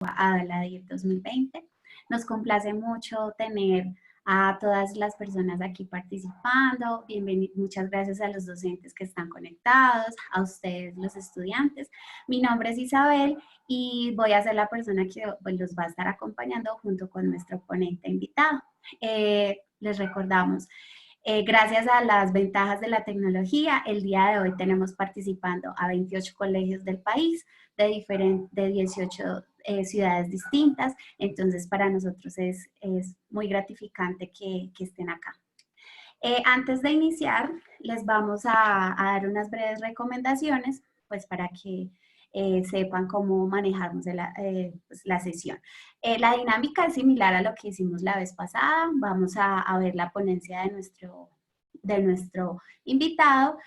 Adaladir 2020. Nos complace mucho tener a todas las personas aquí participando. Muchas gracias a los docentes que están conectados, a ustedes los estudiantes. Mi nombre es Isabel y voy a ser la persona que los va a estar acompañando junto con nuestro ponente invitado. Les recordamos, gracias a las ventajas de la tecnología, el día de hoy tenemos participando a 28 colegios del país, de 18 ciudades distintas, entonces para nosotros es muy gratificante que estén acá. Antes de iniciar, les vamos a dar unas breves recomendaciones, pues para que sepan cómo manejamos pues, la sesión. La dinámica es similar a lo que hicimos la vez pasada. Vamos a ver la ponencia de nuestro invitado.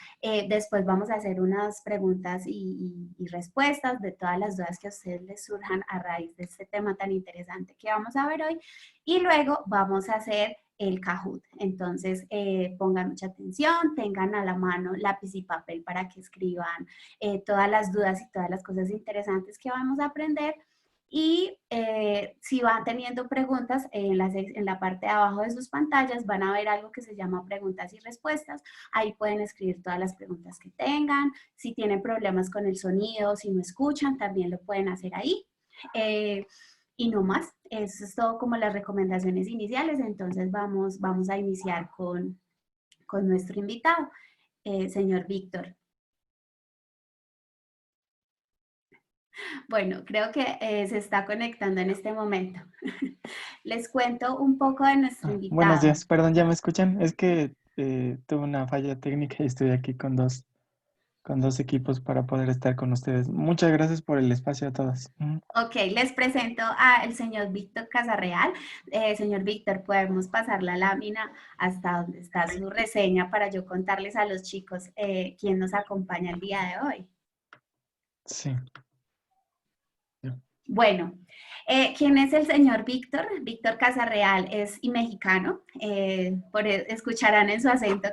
Después vamos a hacer unas preguntas y respuestas de todas las dudas que a ustedes les surjan a raíz de este tema tan interesante que vamos a ver hoy. Y luego vamos a hacer el Kahoot. Entonces, pongan mucha atención, tengan a la mano lápiz y papel para que escriban todas las dudas y todas las cosas interesantes que vamos a aprender. Y si van teniendo preguntas, en la parte de abajo de sus pantallas van a ver algo que se llama preguntas y respuestas. Ahí pueden escribir todas las preguntas que tengan. Si tienen problemas con el sonido, si no escuchan, también lo pueden hacer ahí. Y no más, eso es todo como las recomendaciones iniciales. Entonces vamos a iniciar con nuestro invitado, señor Víctor. Bueno, creo que se está conectando en este momento. Les cuento un poco de nuestro Buenos invitado. días, perdón, ¿ya me escuchan? Es que tuve una falla técnica y estoy aquí con dos equipos para poder estar con ustedes. Muchas gracias por el espacio a todas. Ok, les presento al señor Víctor Casarreal. Señor Víctor, podemos pasar la lámina hasta donde está su reseña para yo contarles a los chicos quién nos acompaña el día de hoy. Sí. Bueno, ¿quién es el señor Víctor? Víctor Casarreal es mexicano, escucharán en su acento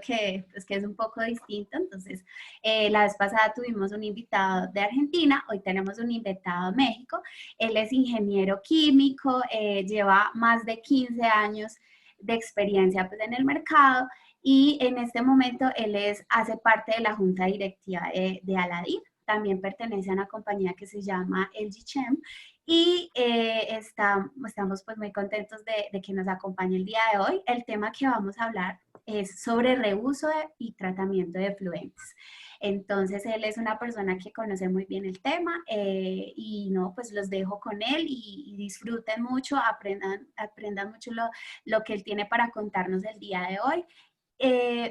pues, que es un poco distinto. Entonces, la vez pasada tuvimos un invitado de Argentina, hoy tenemos un invitado de México. Él es ingeniero químico, lleva más de 15 años de experiencia pues, en el mercado y en este momento él hace parte de la junta directiva de Aladir. También pertenece a una compañía que se llama LG Chem y estamos pues muy contentos de que nos acompañe el día de hoy. El tema que vamos a hablar es sobre reuso y tratamiento de efluentes. Entonces, él es una persona que conoce muy bien el tema y no, pues los dejo con él y disfruten mucho, aprendan mucho lo que él tiene para contarnos el día de hoy.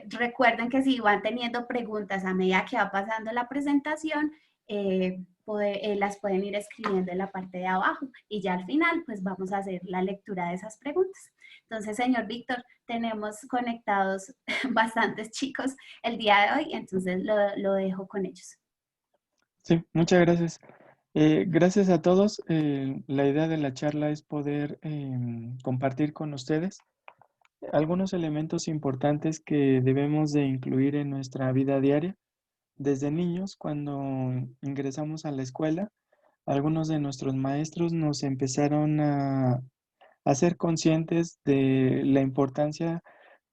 Recuerden que si van teniendo preguntas a medida que va pasando la presentación, las pueden ir escribiendo en la parte de abajo y ya al final pues vamos a hacer la lectura de esas preguntas. Entonces, señor Víctor, tenemos conectados bastantes chicos el día de hoy, entonces lo dejo con ellos. Sí, muchas gracias. Gracias a todos. La idea de la charla es poder compartir con ustedes algunos elementos importantes que debemos de incluir en nuestra vida diaria. Desde niños, cuando ingresamos a la escuela, algunos de nuestros maestros nos empezaron a ser conscientes de la importancia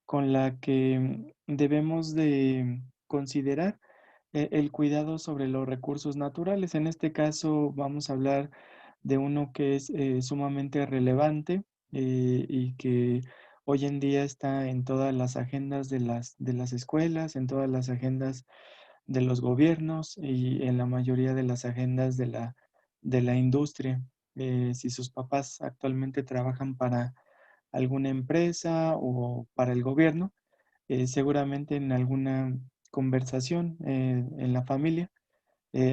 con la que debemos de considerar el cuidado sobre los recursos naturales. En este caso vamos a hablar de uno que es sumamente relevante y que hoy en día está en todas las agendas de las escuelas, en todas las agendas de los gobiernos y en la mayoría de las agendas de la industria. Si sus papás actualmente trabajan para alguna empresa o para el gobierno, seguramente en alguna conversación en la familia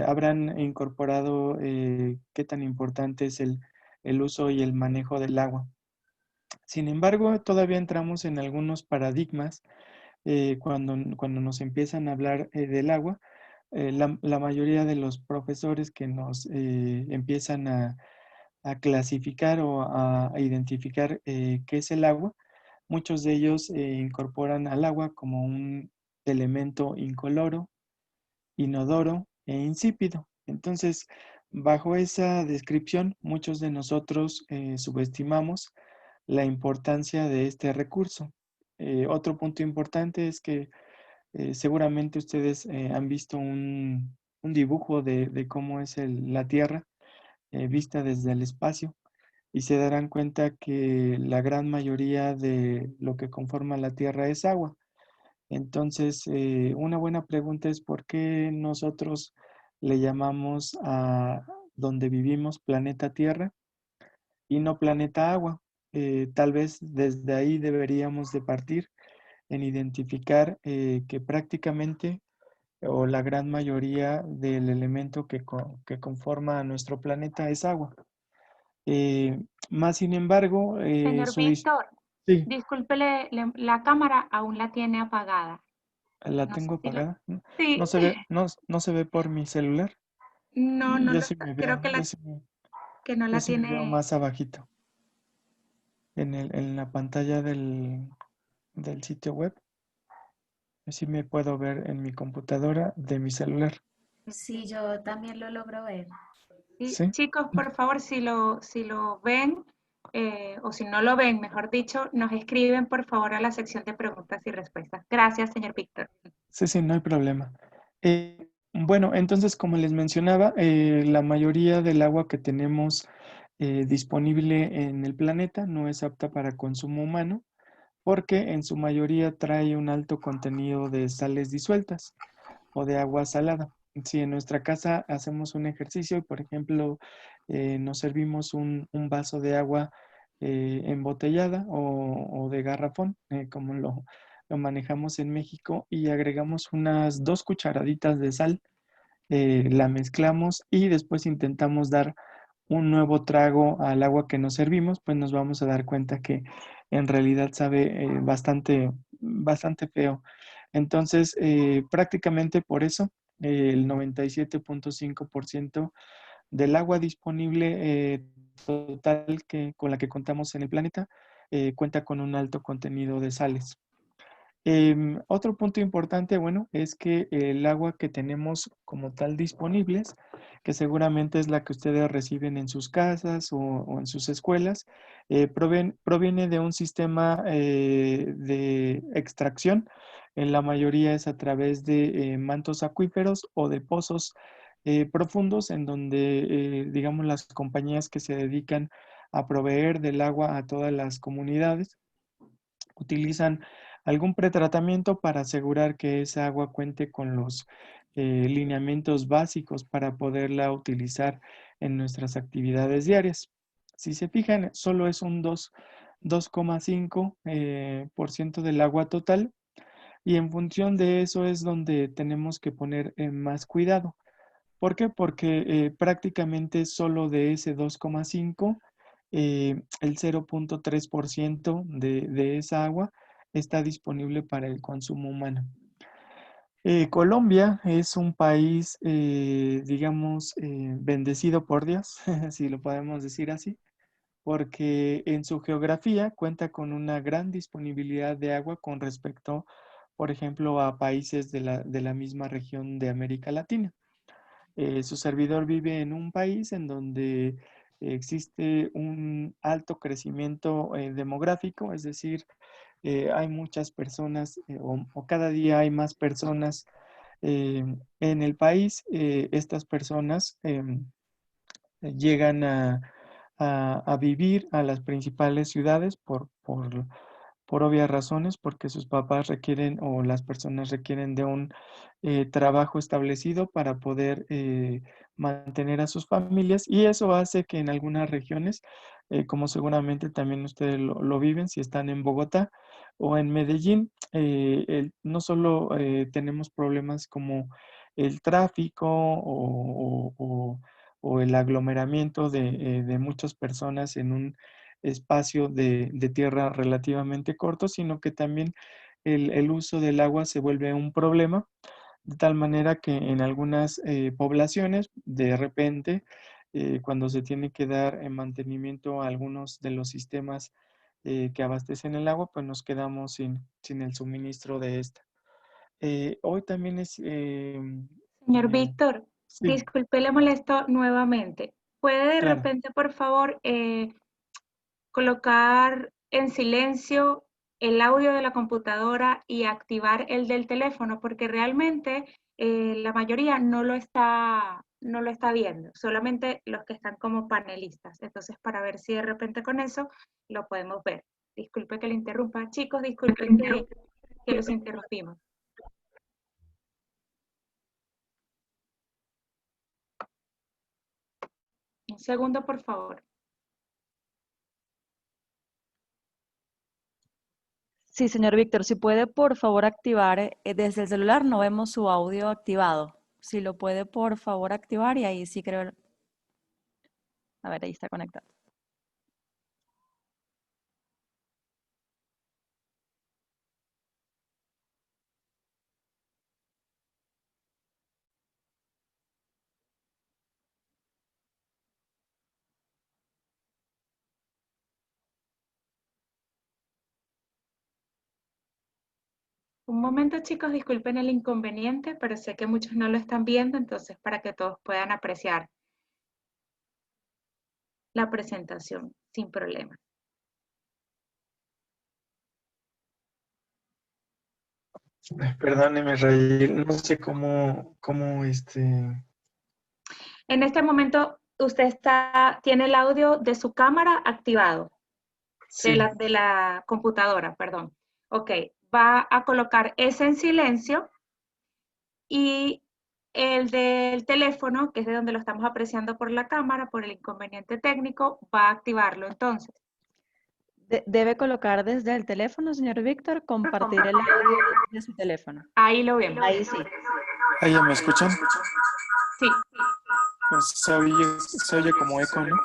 habrán incorporado qué tan importante es el uso y el manejo del agua. Sin embargo, todavía entramos en algunos paradigmas cuando nos empiezan a hablar del agua. La mayoría de los profesores que nos empiezan a clasificar o a identificar qué es el agua, muchos de ellos incorporan al agua como un elemento incoloro, inodoro e insípido. Entonces, bajo esa descripción, muchos de nosotros subestimamos la importancia de este recurso. Otro punto importante es que seguramente ustedes han visto un dibujo de cómo es la Tierra vista desde el espacio y se darán cuenta que la gran mayoría de lo que conforma la Tierra es agua. Entonces, una buena pregunta es por qué nosotros le llamamos a donde vivimos planeta Tierra y no planeta agua. Tal vez desde ahí deberíamos de partir en identificar que prácticamente o la gran mayoría del elemento que conforma a nuestro planeta es agua. Eh, Más sin embargo, Señor Víctor, sí, disculpe, la cámara aún la tiene apagada. la No sé tengo si la... apagada. No, Sí, no se ve por mi celular. no, no Yo lo sí está. me Creo veo, que, que no yo la sí me veo tiene. más abajito en la pantalla del sitio web. Yo sí me puedo ver en mi computadora de mi celular. Sí, yo también lo logro ver. Sí, ¿Sí? chicos, por favor, si lo ven, o si no lo ven, mejor dicho, nos escriben por favor a la sección de preguntas y respuestas. Gracias, señor Víctor. Sí, sí, no hay problema. Bueno, entonces, como les mencionaba, la mayoría del agua que tenemos disponible en el planeta no es apta para consumo humano porque en su mayoría trae un alto contenido de sales disueltas o de agua salada. Si en nuestra casa hacemos un ejercicio y, por ejemplo, nos servimos un vaso de agua embotellada o de garrafón, como lo manejamos en México, y agregamos unas 2 cucharaditas de sal, la mezclamos y después intentamos dar un nuevo trago al agua que nos servimos, pues nos vamos a dar cuenta que en realidad sabe bastante feo. Entonces, prácticamente por eso, el 97.5% del agua disponible total con la que contamos en el planeta cuenta con un alto contenido de sales. Otro punto importante, bueno, es que el agua que tenemos como tal disponibles, que seguramente es la que ustedes reciben en sus casas o en sus escuelas, proviene de un sistema de extracción. En la mayoría es a través de mantos acuíferos o de pozos profundos en donde, digamos, las compañías que se dedican a proveer del agua a todas las comunidades utilizan algún pretratamiento para asegurar que esa agua cuente con los lineamientos básicos para poderla utilizar en nuestras actividades diarias. Si se fijan, solo es un 2,5% por ciento del agua total y en función de eso es donde tenemos que poner más cuidado. ¿Por qué? Porque prácticamente solo de ese 2,5, el 0,3% de esa agua está disponible para el consumo humano. Colombia es un país, digamos, bendecido por Dios, si lo podemos decir así, porque en su geografía cuenta con una gran disponibilidad de agua con respecto, por ejemplo, a países de la misma región de América Latina. Su servidor vive en un país en donde existe un alto crecimiento demográfico, es decir, hay muchas personas o cada día hay más personas eh, en el país. Estas personas llegan a vivir a las principales ciudades por obvias razones, porque sus papás requieren o las personas requieren de un trabajo establecido para poder mantener a sus familias y eso hace que en algunas regiones, como seguramente también ustedes lo viven, si están en Bogotá o en Medellín, no solo tenemos problemas como el tráfico o el aglomeramiento de muchas personas en un espacio de tierra relativamente corto, sino que también el uso del agua se vuelve un problema, de tal manera que en algunas poblaciones, de repente, cuando se tiene que dar mantenimiento a algunos de los sistemas que abastecen el agua, pues nos quedamos sin el suministro de esta. Hoy también es... Señor Víctor, Sí, disculpe, le molesto nuevamente. ¿Puede de claro. repente, por favor, colocar en silencio el audio de la computadora y activar el del teléfono? Porque realmente la mayoría no lo está viendo, solamente los que están como panelistas. Entonces, para ver si de repente con eso lo podemos ver. Disculpe que le interrumpa. Chicos, disculpen que los interrumpimos. Un segundo, por favor. Sí, señor Víctor, si puede por favor activar, desde el celular no vemos su audio activado. Si lo puede por favor activar y ahí sí creo, a ver, ahí está conectado. Un momento, chicos, disculpen el inconveniente, pero sé que muchos no lo están viendo, entonces para que todos puedan apreciar la presentación sin problema. Ay, perdóneme, Raíl, no sé cómo, En este momento, usted tiene el audio de su cámara activado, sí, de la computadora, perdón. Ok, va a colocar ese en silencio y el del teléfono, que es de donde lo estamos apreciando por la cámara, por el inconveniente técnico, va a activarlo entonces. Debe colocar desde el teléfono, señor Víctor, compartir el audio de su teléfono. Ahí lo vemos. Ahí sí. ¿ahí ya me escuchan? Sí, Pues se oye como eco, ¿no?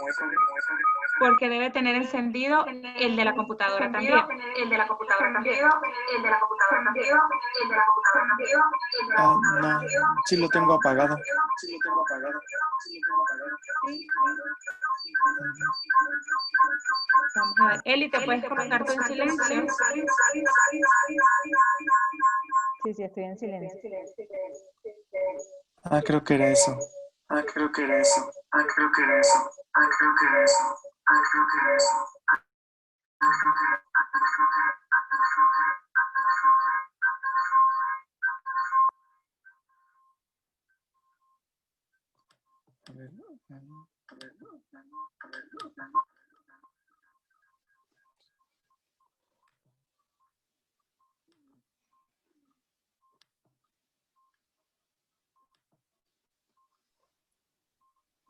porque debe tener encendido el de la computadora también. Ah, no, sí lo tengo apagado. Vamos a ver. Eli, ¿te puedes colocar tú en silencio? Sí, sí, estoy en silencio. Ah, creo que era eso. A ver,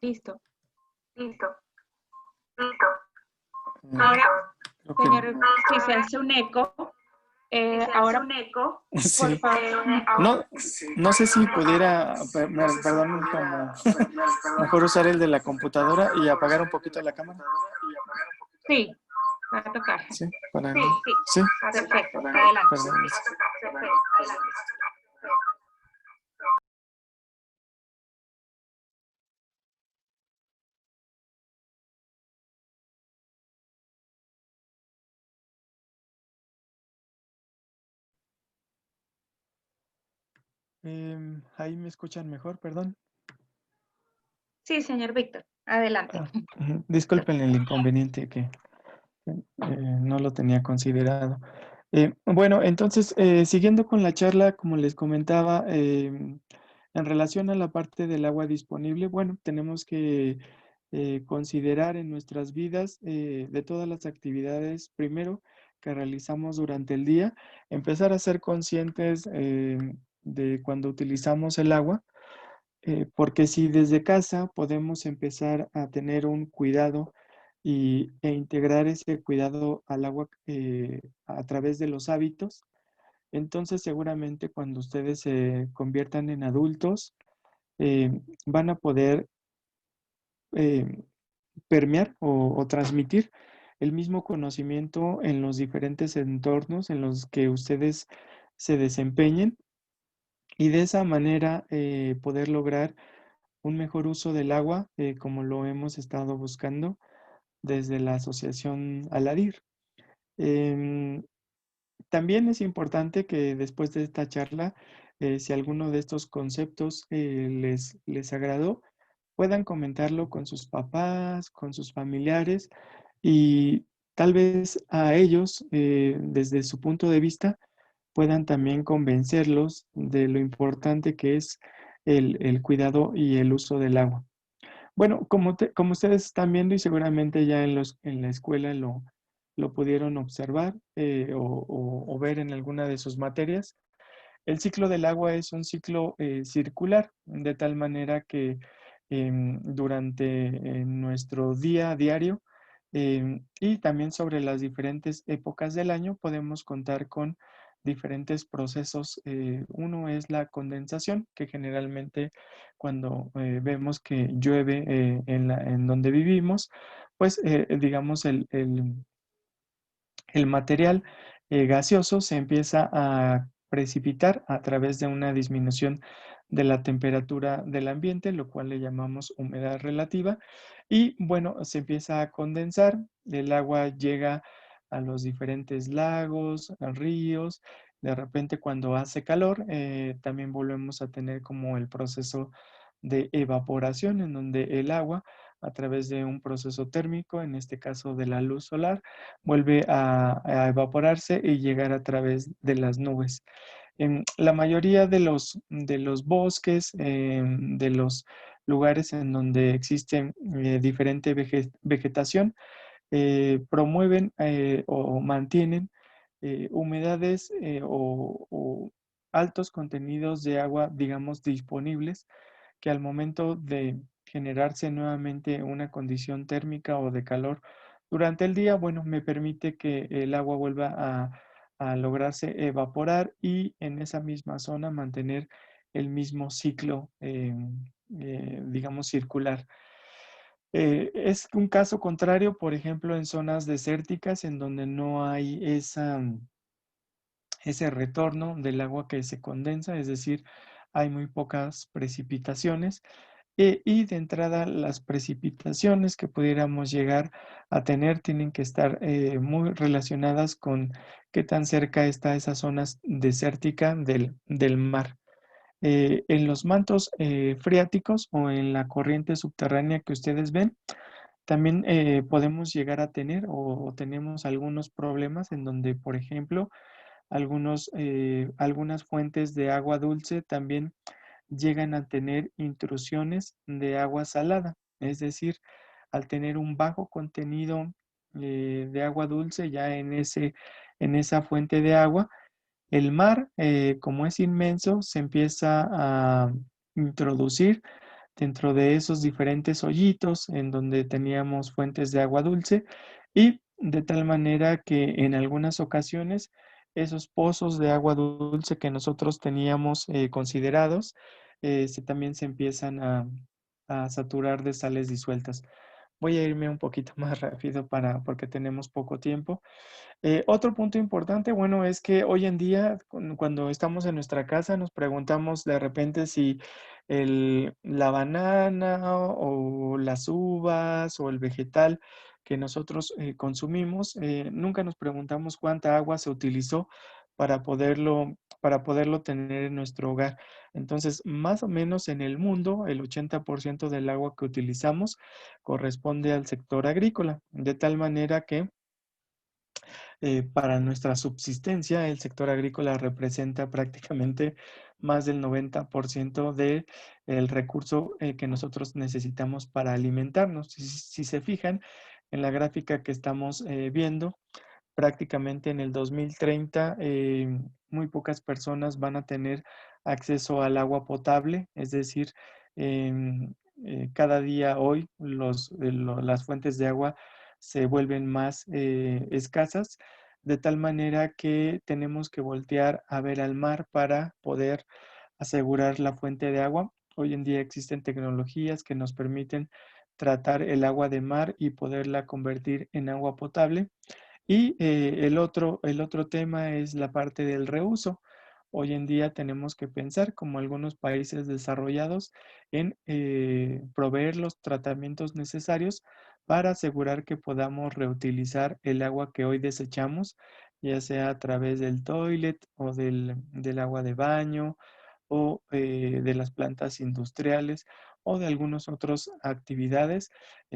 Listo. ah, Ahora, creo que señor, si se hace un eco, ahora, sí. por favor. No, no sé si pudiera, perdón, como mejor usar el de la computadora y apagar un poquito la cámara. Sí, va a tocar. Sí, para Sí, sí, perfecto. Adelante. perdón. Perfecto, adelante. Ahí me escuchan mejor, perdón. Sí, señor Víctor, adelante. Ah, disculpen el inconveniente que no lo tenía considerado. Bueno, entonces, siguiendo con la charla, como les comentaba, en relación a la parte del agua disponible, bueno, tenemos que considerar en nuestras vidas de todas las actividades, primero, que realizamos durante el día, empezar a ser conscientes de cuando utilizamos el agua, porque si desde casa podemos empezar a tener un cuidado e integrar ese cuidado al agua a través de los hábitos, entonces seguramente cuando ustedes se conviertan en adultos, van a poder eh, permear o transmitir el mismo conocimiento en los diferentes entornos en los que ustedes se desempeñen y de esa manera poder lograr un mejor uso del agua, como lo hemos estado buscando desde la asociación Aladir. Em, También es importante que después de esta charla, si alguno de estos conceptos les agradó, puedan comentarlo con sus papás, con sus familiares y tal vez a ellos, desde su punto de vista, puedan también convencerlos de lo importante que es el cuidado y el uso del agua. Bueno, como ustedes están viendo y seguramente ya en la escuela lo pudieron observar o ver en alguna de sus materias, el ciclo del agua es un ciclo circular, de tal manera que durante nuestro día a diario y también sobre las diferentes épocas del año podemos contar con diferentes procesos. Uno es la condensación, que generalmente cuando vemos que llueve en donde vivimos, pues digamos el material gaseoso se empieza a precipitar a través de una disminución de la temperatura del ambiente, lo cual le llamamos humedad relativa. Y bueno, se empieza a condensar, el agua llega a los diferentes lagos, a ríos. De repente cuando hace calor, también volvemos a tener como el proceso de evaporación, en donde el agua, a través de un proceso térmico, en este caso de la luz solar, vuelve a evaporarse y llegar a través de las nubes. En la mayoría de los bosques, de los lugares en donde existe diferente vegetación, promueven o mantienen humedades o altos contenidos de agua, digamos, disponibles, que al momento de generarse nuevamente una condición térmica o de calor durante el día, bueno, me permite que el agua vuelva a lograrse evaporar y en esa misma zona mantener el mismo ciclo, digamos, circular. Es un caso contrario, por ejemplo, en zonas desérticas en donde no hay ese retorno del agua que se condensa, es decir, hay muy pocas precipitaciones. Y de entrada, las precipitaciones que pudiéramos llegar a tener tienen que estar muy relacionadas con qué tan cerca está esa zona desértica del mar. En los mantos freáticos o en la corriente subterránea que ustedes ven, también podemos llegar a tener o tenemos algunos problemas en donde, por ejemplo, algunas fuentes de agua dulce también llegan a tener intrusiones de agua salada, es decir, al tener un bajo contenido de agua dulce ya en esa fuente de agua, el mar, como es inmenso, se empieza a introducir dentro de esos diferentes hoyitos en donde teníamos fuentes de agua dulce y de tal manera que en algunas ocasiones esos pozos de agua dulce que nosotros teníamos considerados también se empiezan a saturar de sales disueltas. Voy a irme un poquito más rápido porque tenemos poco tiempo. Otro punto importante, bueno, es que hoy en día, cuando estamos en nuestra casa, nos preguntamos de repente si la banana o las uvas o el vegetal que nosotros consumimos, nunca nos preguntamos cuánta agua se utilizó para poderlo tener en nuestro hogar. Entonces, más o menos en el mundo, el 80% del agua que utilizamos corresponde al sector agrícola, de tal manera que para nuestra subsistencia, el sector agrícola representa prácticamente más del 90% del recurso que nosotros necesitamos para alimentarnos. Si se fijan en la gráfica que estamos viendo, prácticamente en el 2030 muy pocas personas van a tener acceso al agua potable, es decir, cada día hoy las fuentes de agua se vuelven más escasas, de tal manera que tenemos que voltear a ver al mar para poder asegurar la fuente de agua. Hoy en día existen tecnologías que nos permiten tratar el agua de mar y poderla convertir en agua potable. Y el otro tema es la parte del reuso. Hoy en día tenemos que pensar, como algunos países desarrollados, en proveer los tratamientos necesarios para asegurar que podamos reutilizar el agua que hoy desechamos ya sea a través del toilet o del agua de baño o de las plantas industriales o de algunas otras actividades,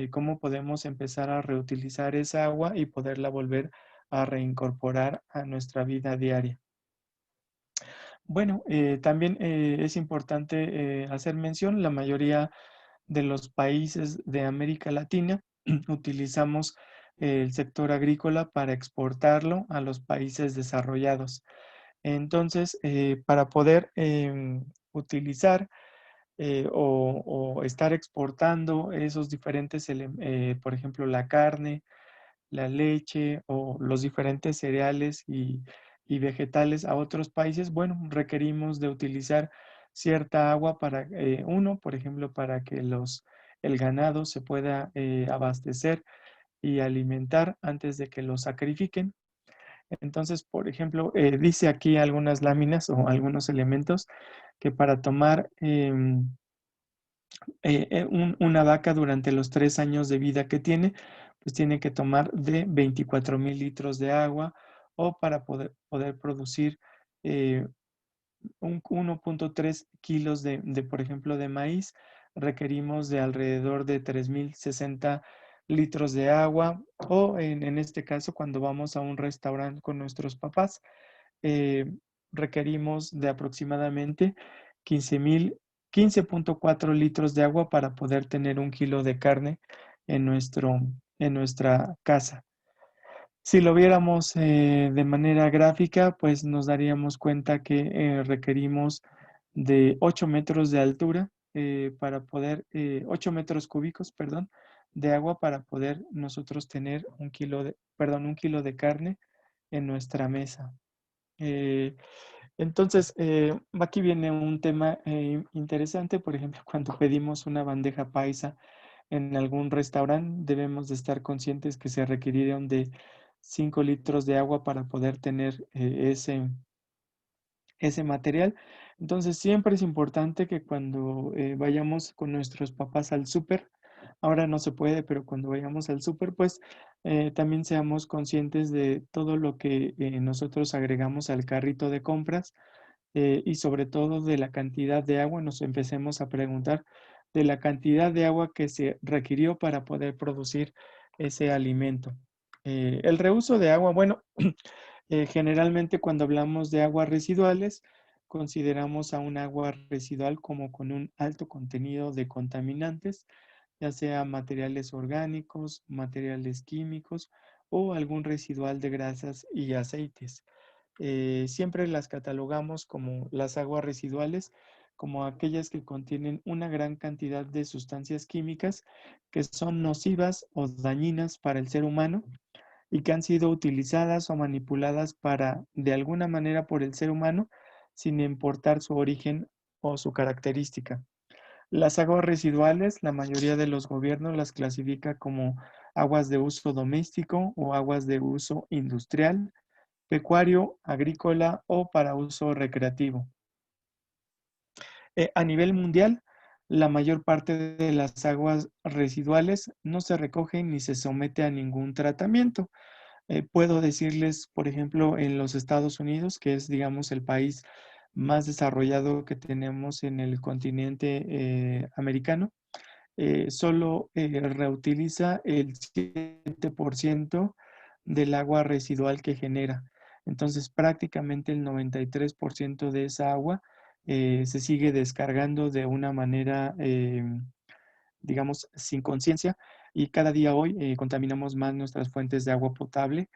cómo podemos empezar a reutilizar esa agua y poderla volver a reincorporar a nuestra vida diaria. Bueno, también es importante hacer mención, la mayoría de los países de América Latina utilizamos el sector agrícola para exportarlo a los países desarrollados. Entonces, para poder utilizar o estar exportando esos diferentes, por ejemplo, la carne, la leche o los diferentes cereales y vegetales a otros países, bueno, requerimos de utilizar cierta agua para, uno, por ejemplo, para que el ganado se pueda abastecer y alimentar antes de que lo sacrifiquen. Entonces, por ejemplo, dice aquí algunas láminas o algunos elementos que para tomar una vaca durante los 3 años de vida que tiene, pues tiene que tomar de 24,000 litros de agua o para poder producir 1,3 kilos por ejemplo, de maíz, requerimos de alrededor de 3,060 litros de agua o en este caso cuando vamos a un restaurante con nuestros papás, eh, requerimos de aproximadamente 15,4 litros de agua para poder tener 1 kilo de carne en nuestra casa. Si lo viéramos de manera gráfica, pues nos daríamos cuenta que requerimos de 8 metros de altura 8 metros cúbicos, perdón, de agua para poder nosotros tener 1 kilo de carne en nuestra mesa. Entonces, aquí viene un tema interesante, por ejemplo, cuando pedimos una bandeja paisa en algún restaurante, debemos de estar conscientes que se requerirían de 5 litros de agua para poder tener ese material. Entonces, siempre es importante que cuando vayamos con nuestros papás al súper, ahora no se puede, pero cuando vayamos al súper, pues también seamos conscientes de todo lo que nosotros agregamos al carrito de compras y sobre todo de la cantidad de agua, nos empecemos a preguntar de la cantidad de agua que se requirió para poder producir ese alimento. El reuso de agua, bueno, generalmente cuando hablamos de aguas residuales, consideramos a un agua residual como con un alto contenido de contaminantes, ya sea materiales orgánicos, materiales químicos o algún residual de grasas y aceites. Siempre las catalogamos como las aguas residuales, como aquellas que contienen una gran cantidad de sustancias químicas que son nocivas o dañinas para el ser humano y que han sido utilizadas o manipuladas de alguna manera por el ser humano sin importar su origen o su característica. Las aguas residuales, la mayoría de los gobiernos las clasifica como aguas de uso doméstico o aguas de uso industrial, pecuario, agrícola o para uso recreativo. A nivel mundial, la mayor parte de las aguas residuales no se recogen ni se somete a ningún tratamiento. Puedo decirles, por ejemplo, en los Estados Unidos, que es, digamos, el país más desarrollado que tenemos en el continente americano, solo reutiliza el 7% del agua residual que genera. Entonces, prácticamente el 93% de esa agua se sigue descargando de una manera, digamos, sin conciencia y cada día hoy contaminamos más nuestras fuentes de agua potable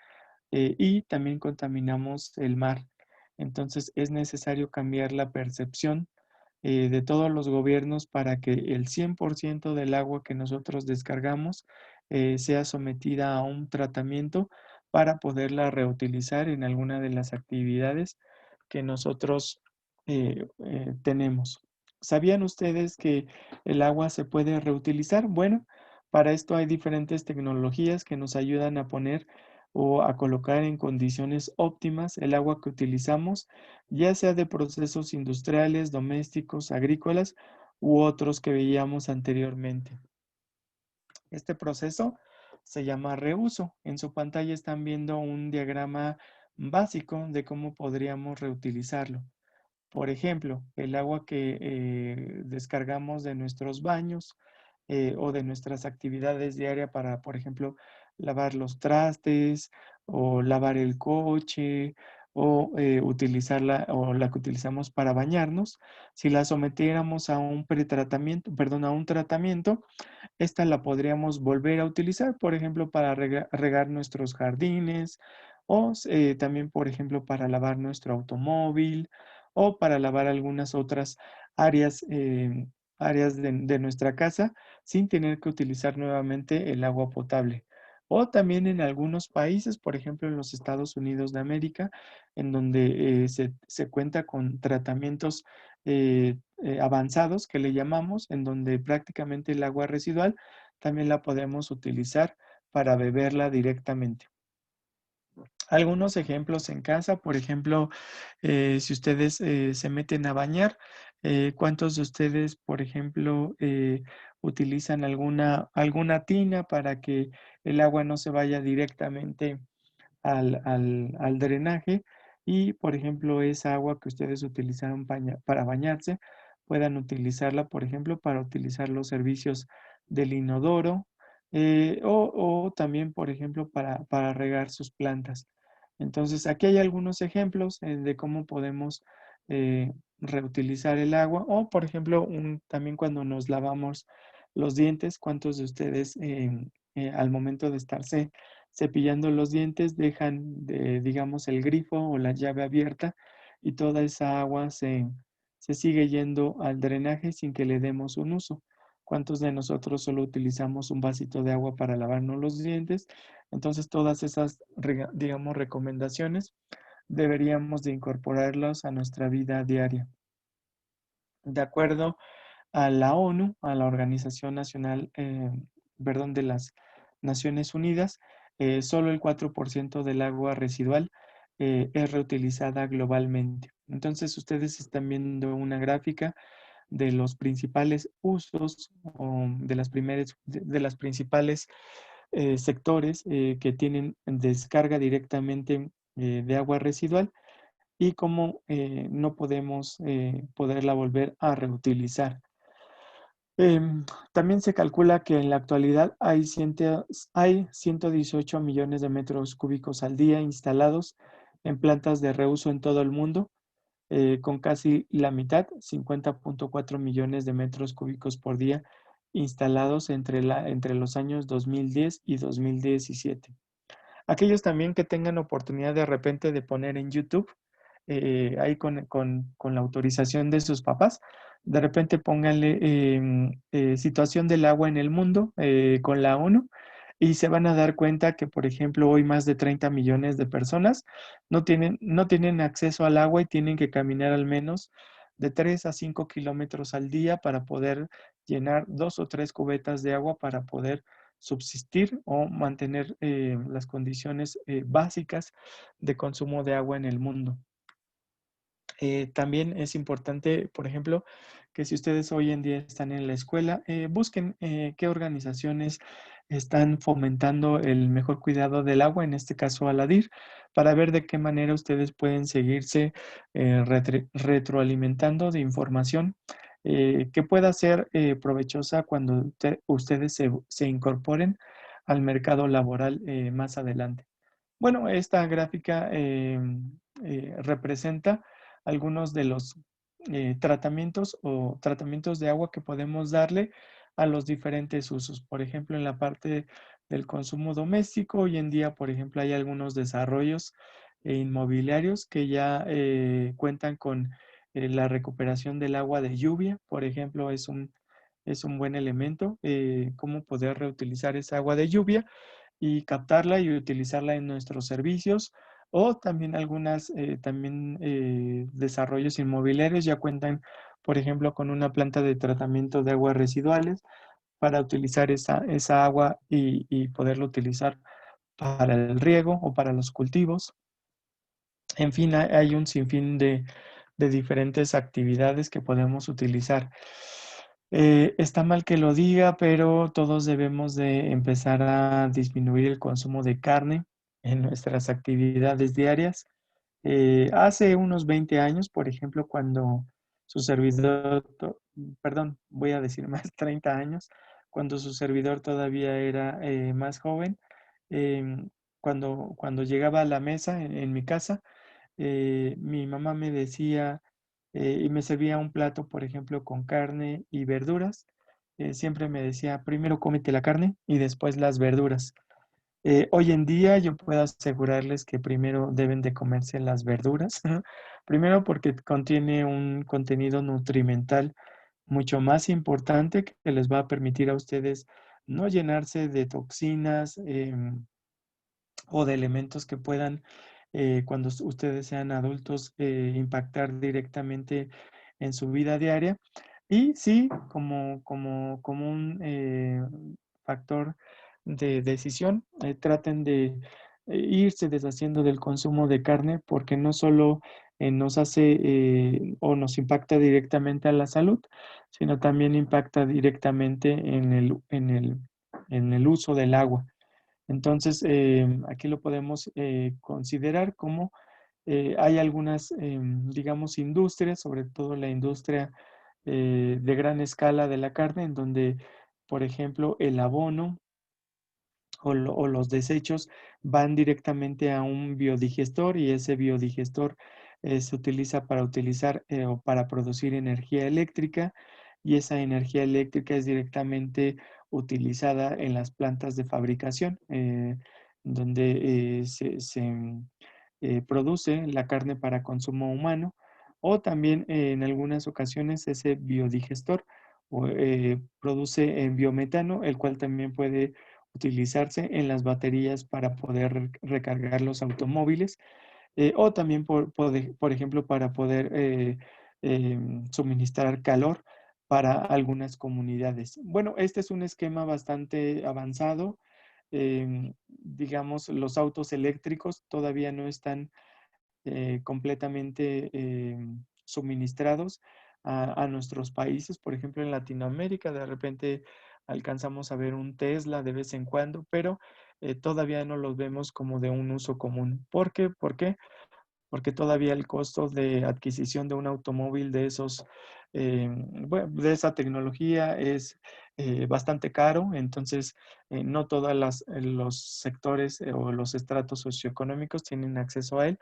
y también contaminamos el mar. Entonces, es necesario cambiar la percepción de todos los gobiernos para que el 100% del agua que nosotros descargamos sea sometida a un tratamiento para poderla reutilizar en alguna de las actividades que nosotros tenemos. ¿Sabían ustedes que el agua se puede reutilizar? Bueno, para esto hay diferentes tecnologías que nos ayudan a poner o a colocar en condiciones óptimas el agua que utilizamos, ya sea de procesos industriales, domésticos, agrícolas u otros que veíamos anteriormente. Este proceso se llama reuso. En su pantalla están viendo un diagrama básico de cómo podríamos reutilizarlo. Por ejemplo, el agua que descargamos de nuestros baños o de nuestras actividades diarias para, por ejemplo, lavar los trastes o lavar el coche o utilizarla o la que utilizamos para bañarnos, si la sometiéramos a un pretratamiento, perdón, a un tratamiento, esta la podríamos volver a utilizar, por ejemplo, para regar nuestros jardines o también, por ejemplo, para lavar nuestro automóvil o para lavar algunas otras áreas, áreas de nuestra casa sin tener que utilizar nuevamente el agua potable. O también en algunos países, por ejemplo, en los Estados Unidos de América, en donde se cuenta con tratamientos avanzados que le llamamos, en donde prácticamente el agua residual también la podemos utilizar para beberla directamente. Algunos ejemplos en casa, por ejemplo, si ustedes se meten a bañar, ¿cuántos de ustedes, por ejemplo, utilizan alguna tina para que el agua no se vaya directamente al drenaje y, por ejemplo, esa agua que ustedes utilizaron para bañarse, puedan utilizarla, por ejemplo, para utilizar los servicios del inodoro o también, por ejemplo, para regar sus plantas? Entonces, aquí hay algunos ejemplos de cómo podemos reutilizar el agua o, por ejemplo, también cuando nos lavamos los dientes, ¿cuántos de ustedes al momento de estarse cepillando los dientes dejan, digamos, el grifo o la llave abierta y toda esa agua se sigue yendo al drenaje sin que le demos un uso? ¿Cuántos de nosotros solo utilizamos un vasito de agua para lavarnos los dientes? Entonces, todas esas, digamos, recomendaciones deberíamos de incorporarlas a nuestra vida diaria. De acuerdo a la ONU, a la Organización Nacional, perdón, de las Naciones Unidas, solo el 4% del agua residual es reutilizada globalmente. Entonces, ustedes están viendo una gráfica de los principales usos o de las principales sectores que tienen descarga directamente de agua residual y cómo no podemos poderla volver a reutilizar. También se calcula que en la actualidad hay 118 millones de metros cúbicos al día instalados en plantas de reuso en todo el mundo, con casi la mitad, 50.4 millones de metros cúbicos por día instalados entre los años 2010 y 2017. Aquellos también que tengan oportunidad de repente de poner en YouTube, ahí con la autorización de sus papás, de repente pónganle situación del agua en el mundo con la ONU y se van a dar cuenta que, por ejemplo, hoy más de 30 millones de personas no tienen acceso al agua y tienen que caminar al menos de 3 a 5 kilómetros al día para poder llenar 2 o 3 cubetas de agua para poder subsistir o mantener las condiciones básicas de consumo de agua en el mundo. También es importante, por ejemplo, que si ustedes hoy en día están en la escuela, busquen qué organizaciones están fomentando el mejor cuidado del agua, en este caso ALADIR, para ver de qué manera ustedes pueden seguirse retroalimentando de información que pueda ser provechosa cuando ustedes se incorporen al mercado laboral más adelante. Bueno, esta gráfica representa algunos de los tratamientos o tratamientos de agua que podemos darle a los diferentes usos. Por ejemplo, en la parte del consumo doméstico, hoy en día, por ejemplo, hay algunos desarrollos inmobiliarios que ya cuentan con la recuperación del agua de lluvia. Por ejemplo, es un buen elemento, cómo poder reutilizar esa agua de lluvia y captarla y utilizarla en nuestros servicios. O también algunas desarrollos inmobiliarios ya cuentan, por ejemplo, con una planta de tratamiento de aguas residuales para utilizar esa agua y poderla utilizar para el riego o para los cultivos. En fin, hay un sinfín de diferentes actividades que podemos utilizar. Está mal que lo diga, pero todos debemos de empezar a disminuir el consumo de carne. en nuestras actividades diarias. Hace unos 20 años, por ejemplo, cuando su servidor, perdón, voy a decir más, 30 años, cuando su servidor todavía era más joven, cuando llegaba a la mesa en mi casa, mi mamá me decía y me servía un plato, por ejemplo, con carne y verduras. Siempre me decía, primero cómete la carne y después las verduras. Hoy en día yo puedo asegurarles que primero deben de comerse las verduras. Primero porque contiene un contenido nutrimental mucho más importante que les va a permitir a ustedes no llenarse de toxinas o de elementos que puedan, cuando ustedes sean adultos, impactar directamente en su vida diaria. Y sí, como un factor de decisión, traten de irse deshaciendo del consumo de carne porque no solo nos hace o nos impacta directamente a la salud, sino también impacta directamente en el uso del agua. Entonces, aquí lo podemos considerar como hay algunas, digamos, industrias, sobre todo la industria de gran escala de la carne, en donde, por ejemplo, el abono o los desechos van directamente a un biodigestor y ese biodigestor se utiliza para o para producir energía eléctrica y esa energía eléctrica es directamente utilizada en las plantas de fabricación donde se produce la carne para consumo humano o también en algunas ocasiones ese biodigestor produce biometano, el cual también puede utilizarse en las baterías para poder recargar los automóviles o también, por ejemplo, para poder suministrar calor para algunas comunidades. Bueno, este es un esquema bastante avanzado. Digamos, los autos eléctricos todavía no están completamente suministrados a nuestros países. Por ejemplo, en Latinoamérica de repente alcanzamos a ver un Tesla de vez en cuando, pero todavía no los vemos como de un uso común. ¿Por qué? Porque todavía el costo de adquisición de un automóvil de de esa tecnología es bastante caro, entonces no todos los sectores o los estratos socioeconómicos tienen acceso a él,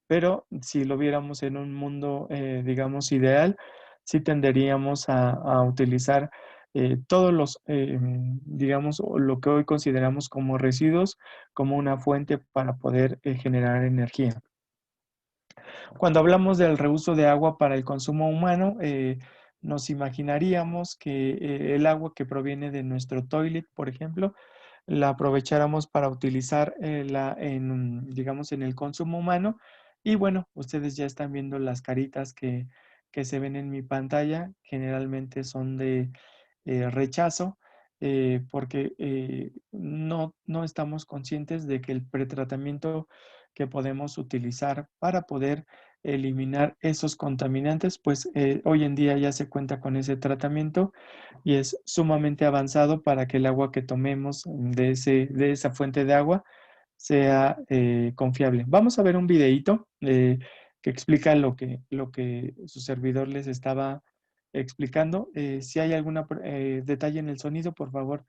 pero si lo viéramos en un mundo, digamos, ideal, sí tenderíamos a utilizar todos los, digamos, lo que hoy consideramos como residuos, como una fuente para poder generar energía. Cuando hablamos del reuso de agua para el consumo humano, nos imaginaríamos que el agua que proviene de nuestro toilet, por ejemplo, la aprovecháramos para utilizar digamos, en el consumo humano. Y bueno, ustedes ya están viendo las caritas que se ven en mi pantalla. Generalmente son de rechazo porque no estamos conscientes de que el pretratamiento que podemos utilizar para poder eliminar esos contaminantes, pues hoy en día ya se cuenta con ese tratamiento y es sumamente avanzado para que el agua que tomemos de esa fuente de agua sea confiable. Vamos a ver un videíto que explica lo que su servidor les estaba explicando. Si hay algún detalle en el sonido, por favor,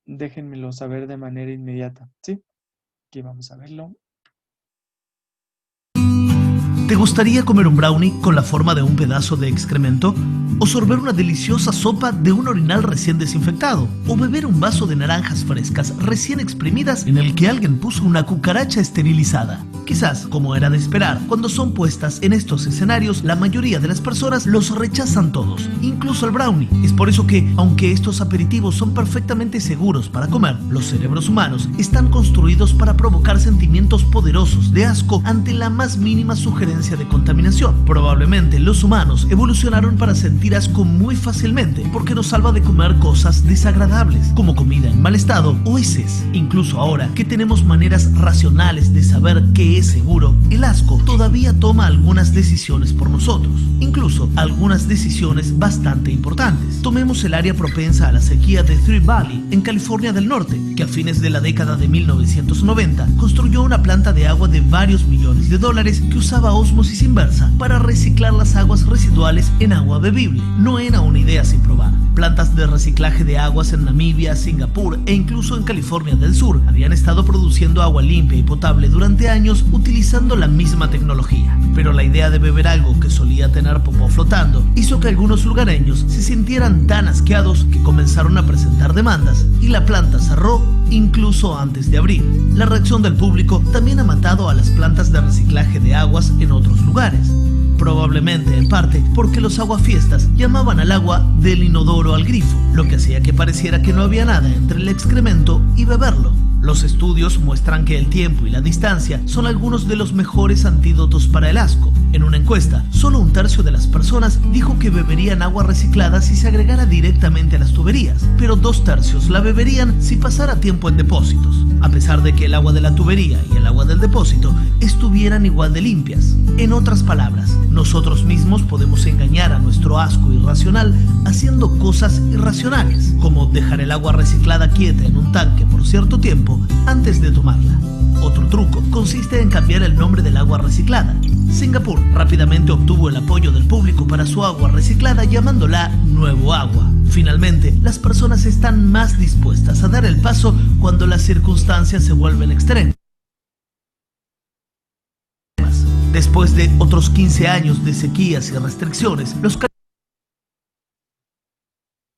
déjenmelo saber de manera inmediata. ¿Sí? Aquí vamos a verlo. ¿Te gustaría comer un brownie con la forma de un pedazo de excremento? ¿O sorber una deliciosa sopa de un orinal recién desinfectado? ¿O beber un vaso de naranjas frescas recién exprimidas en el que alguien puso una cucaracha esterilizada? Quizás, como era de esperar, cuando son puestas en estos escenarios, la mayoría de las personas los rechazan todos, incluso el brownie. Es por eso que, aunque estos aperitivos son perfectamente seguros para comer, los cerebros humanos están construidos para provocar sentimientos poderosos de asco ante la más mínima sugerencia de contaminación. Probablemente los humanos evolucionaron para sentir asco muy fácilmente porque nos salva de comer cosas desagradables, como comida en mal estado o heces. Incluso ahora que tenemos maneras racionales de saber qué que es seguro, el asco todavía toma algunas decisiones por nosotros, incluso algunas decisiones bastante importantes. Tomemos el área propensa a la sequía de Three Valley, en California del Norte, que a fines de la década de 1990 construyó una planta de agua de varios millones de dólares que usaba ósmosis inversa para reciclar las aguas residuales en agua bebible. No era una idea sin probar. Plantas de reciclaje de aguas en Namibia, Singapur e incluso en California del Sur habían estado produciendo agua limpia y potable durante años utilizando la misma tecnología. Pero la idea de beber algo que solía tener popó flotando hizo que algunos lugareños se sintieran tan asqueados que comenzaron a presentar demandas y la planta cerró incluso antes de abrir. La reacción del público también ha matado a las plantas de reciclaje de aguas en otros lugares. Probablemente en parte porque los aguafiestas llamaban al agua del inodoro al grifo, lo que hacía que pareciera que no había nada entre el excremento y beberlo. Los estudios muestran que el tiempo y la distancia son algunos de los mejores antídotos para el asco. En una encuesta, solo 1/3 de las personas dijo que beberían agua reciclada si se agregara directamente a las tuberías, pero 2/3 la beberían si pasara tiempo en depósitos, a pesar de que el agua de la tubería y el agua del depósito estuvieran igual de limpias. En otras palabras, nosotros mismos podemos engañar a nuestro asco irracional haciendo cosas irracionales, como dejar el agua reciclada quieta en un tanque por cierto tiempo antes de tomarla. Otro truco consiste en cambiar el nombre del agua reciclada. Singapur rápidamente obtuvo el apoyo del público para su agua reciclada llamándola Nuevo Agua. Finalmente, las personas están más dispuestas a dar el paso cuando las circunstancias se vuelven extremas. Después de otros 15 años de sequías y restricciones, los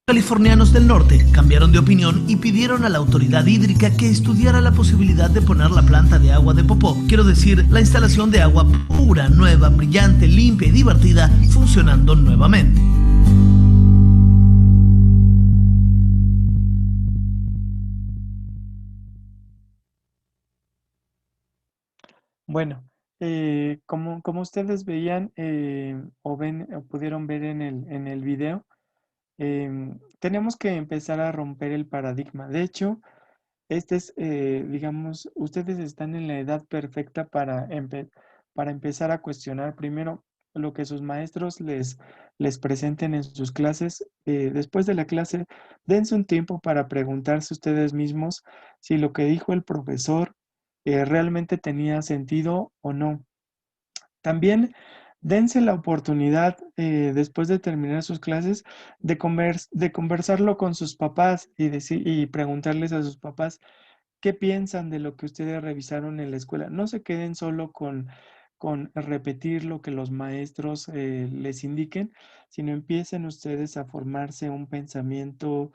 californianos del norte cambiaron de opinión y pidieron a la autoridad hídrica que estudiara la posibilidad de poner la planta de agua de popó, quiero decir, la instalación de agua pura, nueva, brillante, limpia y divertida, funcionando nuevamente. Bueno, como ustedes veían o pudieron ver en el video, tenemos que empezar a romper el paradigma. De hecho, digamos, ustedes están en la edad perfecta para empezar a cuestionar primero lo que sus maestros les presenten en sus clases. Después de la clase, dense un tiempo para preguntarse ustedes mismos si lo que dijo el profesor realmente tenía sentido o no. También dense la oportunidad, después de terminar sus clases, de conversarlo con sus papás y preguntarles a sus papás qué piensan de lo que ustedes revisaron en la escuela. No se queden solo con repetir lo que los maestros les indiquen, sino empiecen ustedes a formarse un pensamiento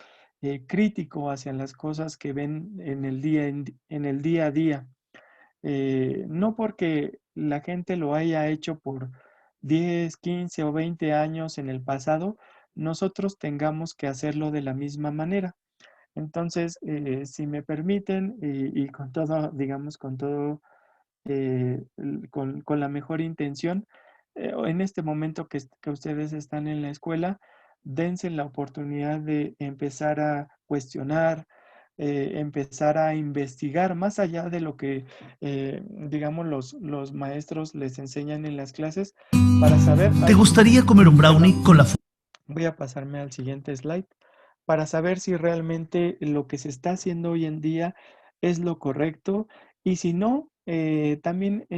crítico hacia las cosas que ven en el día a día. No porque la gente lo haya hecho por 10, 15 o 20 años en el pasado, nosotros tengamos que hacerlo de la misma manera. Entonces, si me permiten, y con todo, digamos, con todo, con la mejor intención, en este momento que ustedes están en la escuela, dense la oportunidad de empezar a cuestionar, empezar a investigar más allá de lo que, digamos, los maestros les enseñan en las clases para saber. ¿Te gustaría comer un brownie con la Voy a pasarme al siguiente slide para saber si realmente lo que se está haciendo hoy en día es lo correcto y si no, también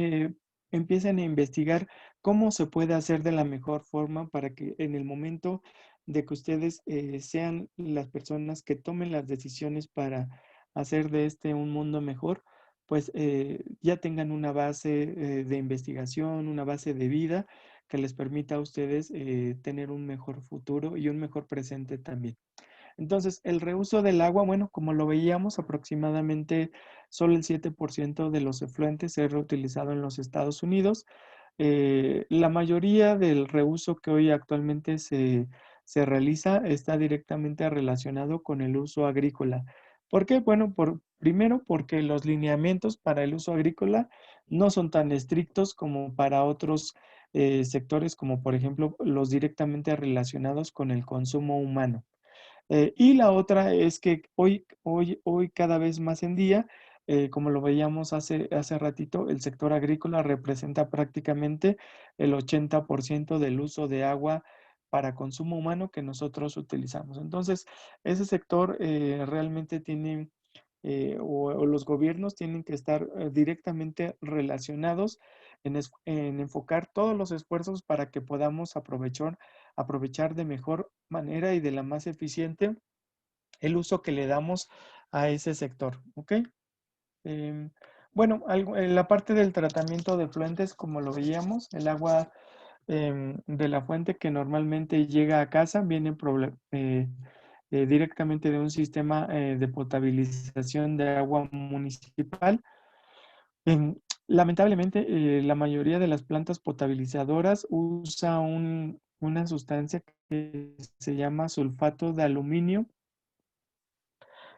empiecen a investigar cómo se puede hacer de la mejor forma para que en el momento de que ustedes sean las personas que tomen las decisiones para hacer de este un mundo mejor, pues ya tengan una base de investigación, una base de vida que les permita a ustedes tener un mejor futuro y un mejor presente también. Entonces, el reuso del agua, bueno, como lo veíamos, aproximadamente solo el 7% de los efluentes es reutilizado en los Estados Unidos. La mayoría del reuso que hoy actualmente se realiza está directamente relacionado con el uso agrícola. ¿Por qué? Bueno, primero porque los lineamientos para el uso agrícola no son tan estrictos como para otros sectores, como por ejemplo los directamente relacionados con el consumo humano. Y la otra es que hoy cada vez más en día, Como lo veíamos hace ratito, el sector agrícola representa prácticamente el 80% del uso de agua para consumo humano que nosotros utilizamos. Entonces, ese sector realmente tiene, o los gobiernos tienen que estar directamente relacionados en enfocar todos los esfuerzos para que podamos aprovechar de mejor manera y de la más eficiente el uso que le damos a ese sector, ¿ok? Bueno, en la parte del tratamiento de efluentes, como lo veíamos, el agua de la fuente que normalmente llega a casa viene directamente de un sistema de potabilización de agua municipal. Lamentablemente, la mayoría de las plantas potabilizadoras usa una sustancia que se llama sulfato de aluminio,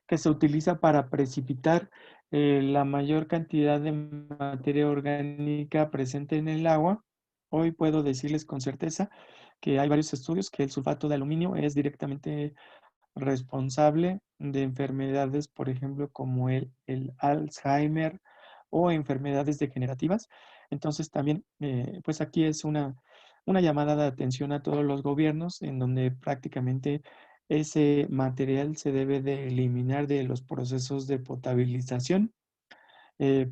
que se utiliza para precipitar la mayor cantidad de materia orgánica presente en el agua. Hoy puedo decirles con certeza que hay varios estudios que el sulfato de aluminio es directamente responsable de enfermedades, por ejemplo, como el Alzheimer o enfermedades degenerativas. Entonces también, pues aquí es una llamada de atención a todos los gobiernos en donde prácticamente ese material se debe de eliminar de los procesos de potabilización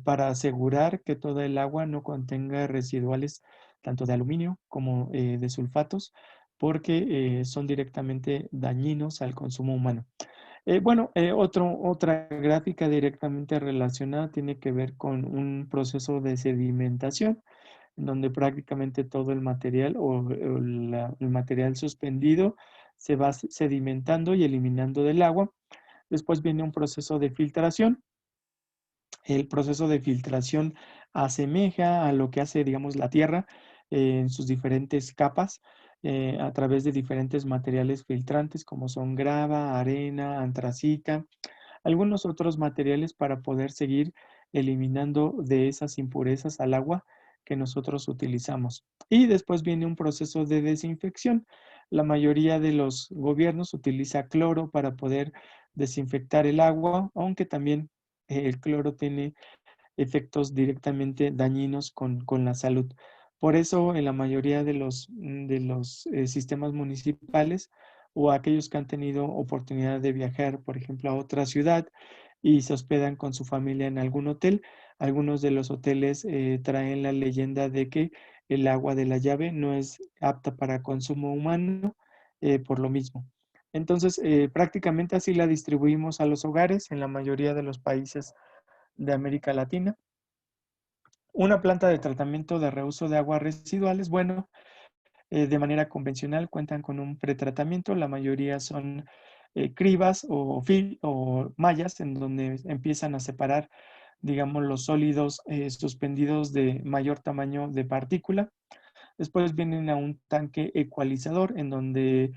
para asegurar que toda el agua no contenga residuales tanto de aluminio como de sulfatos, porque son directamente dañinos al consumo humano. Bueno, otra gráfica directamente relacionada tiene que ver con un proceso de sedimentación, en donde prácticamente todo el material el material suspendido se va sedimentando y eliminando del agua. Después viene un proceso de filtración. El proceso de filtración asemeja a lo que hace, digamos, la Tierra en sus diferentes capas a través de diferentes materiales filtrantes como son grava, arena, antracita, algunos otros materiales para poder seguir eliminando de esas impurezas al agua que nosotros utilizamos. Y después viene un proceso de desinfección. La mayoría de los gobiernos utiliza cloro para poder desinfectar el agua, aunque también el cloro tiene efectos directamente dañinos con la salud. Por eso, en la mayoría de los sistemas municipales o aquellos que han tenido oportunidad de viajar, por ejemplo, a otra ciudad y se hospedan con su familia en algún hotel, algunos de los hoteles traen la leyenda de que el agua de la llave no es apta para consumo humano por lo mismo. Entonces, prácticamente así la distribuimos a los hogares en la mayoría de los países de América Latina. Una planta de tratamiento de reuso de aguas residuales, bueno, de manera convencional cuentan con un pretratamiento, la mayoría son cribas o mallas en donde empiezan a separar, digamos, los sólidos suspendidos de mayor tamaño de partícula. Después vienen a un tanque ecualizador en donde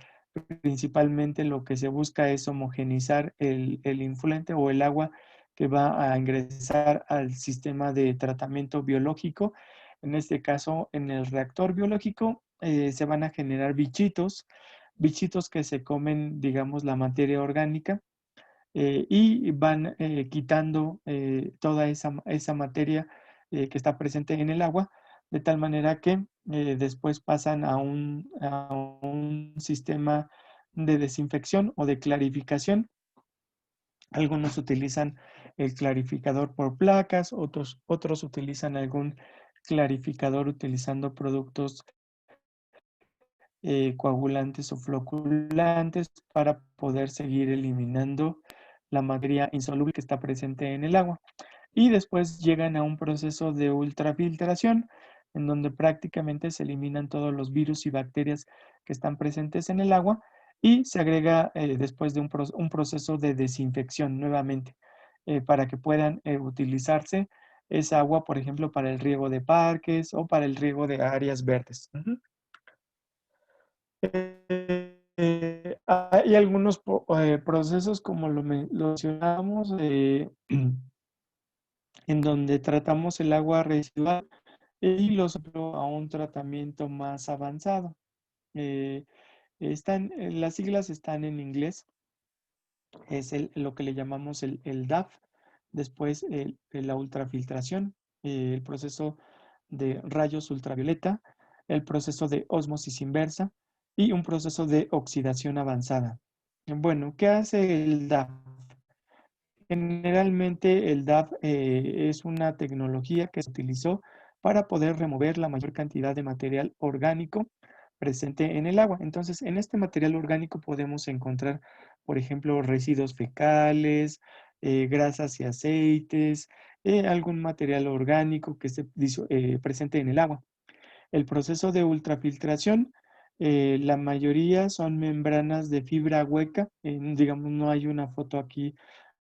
principalmente lo que se busca es homogenizar el influente o el agua que va a ingresar al sistema de tratamiento biológico. En este caso, en el reactor biológico se van a generar bichitos que se comen, digamos, la materia orgánica y van quitando toda esa materia que está presente en el agua, de tal manera que después pasan a un sistema de desinfección o de clarificación. Algunos utilizan el clarificador por placas, otros utilizan algún clarificador utilizando productos coagulantes o floculantes para poder seguir eliminando la materia insoluble que está presente en el agua. Y después llegan a un proceso de ultrafiltración, en donde prácticamente se eliminan todos los virus y bacterias que están presentes en el agua y se agrega después de un proceso de desinfección nuevamente para que puedan utilizarse esa agua, por ejemplo, para el riego de parques o para el riego de áreas verdes. Hay algunos procesos, como lo mencionamos, en donde tratamos el agua residual y los a un tratamiento más avanzado. Las siglas están en inglés, es lo que le llamamos el DAF, después la ultrafiltración, el proceso de rayos ultravioleta, el proceso de ósmosis inversa y un proceso de oxidación avanzada. Bueno, ¿qué hace el DAF? Generalmente el DAF es una tecnología que se utilizó para poder remover la mayor cantidad de material orgánico presente en el agua. Entonces, en este material orgánico podemos encontrar, por ejemplo, residuos fecales, grasas y aceites, algún material orgánico que esté presente en el agua. El proceso de ultrafiltración, la mayoría son membranas de fibra hueca. Digamos, no hay una foto aquí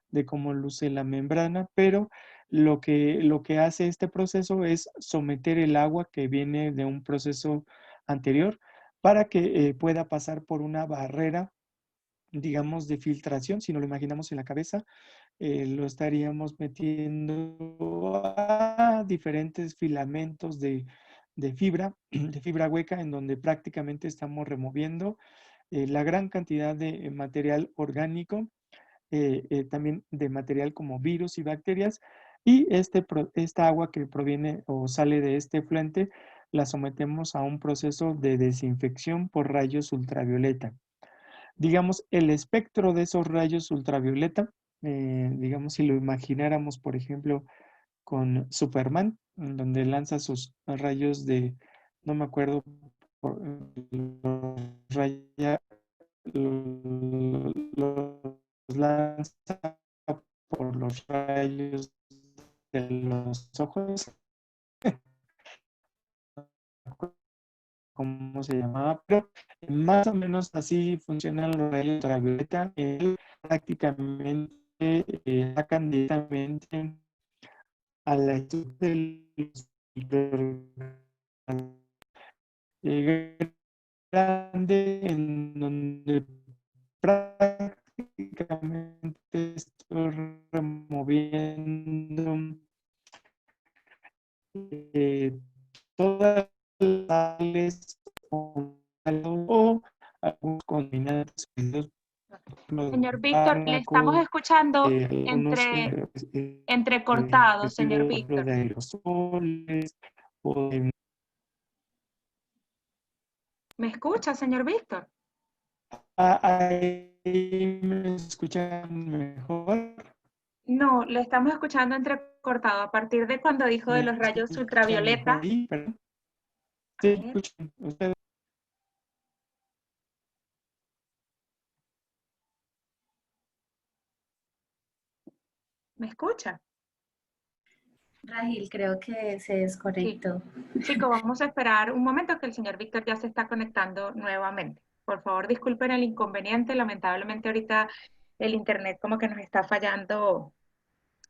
de cómo luce la membrana, pero lo que hace este proceso es someter el agua que viene de un proceso anterior para que pueda pasar por una barrera, digamos, de filtración. Si nos lo imaginamos en la cabeza, lo estaríamos metiendo a diferentes filamentos de fibra, de fibra hueca, en donde prácticamente estamos removiendo la gran cantidad de material orgánico, también de material como virus y bacterias, y esta agua que proviene o sale de este efluente la sometemos a un proceso de desinfección por rayos ultravioleta. Digamos, el espectro de esos rayos ultravioleta, digamos, si lo imagináramos, por ejemplo, con Superman, en donde lanza sus rayos de, no me acuerdo, los raya, los lanza por los rayos de los ojos, cómo se llamaba, pero más o menos así funcionan los rayos ultravioleta. Prácticamente sacan directamente a la estructura de los grande, en donde prácticamente estoy removiendo todas las sales o algunos contaminantes, Señor Víctor, le estamos escuchando algunos entrecortado, señor residuos Víctor. de aerosoles o de... ¿Me escucha, señor Víctor? Ahí me escuchan mejor. No, le estamos escuchando entrecortado a partir de cuando dijo de ¿Me los rayos escuchan ultravioleta. ahí? Perdón. A Sí, ver, escuchan ustedes. ¿me escucha? Rahil, creo que se Sí. desconectó. Chicos, vamos a esperar un momento que el señor Víctor ya se está conectando nuevamente. Por favor, disculpen el inconveniente. Lamentablemente ahorita el internet como que nos está fallando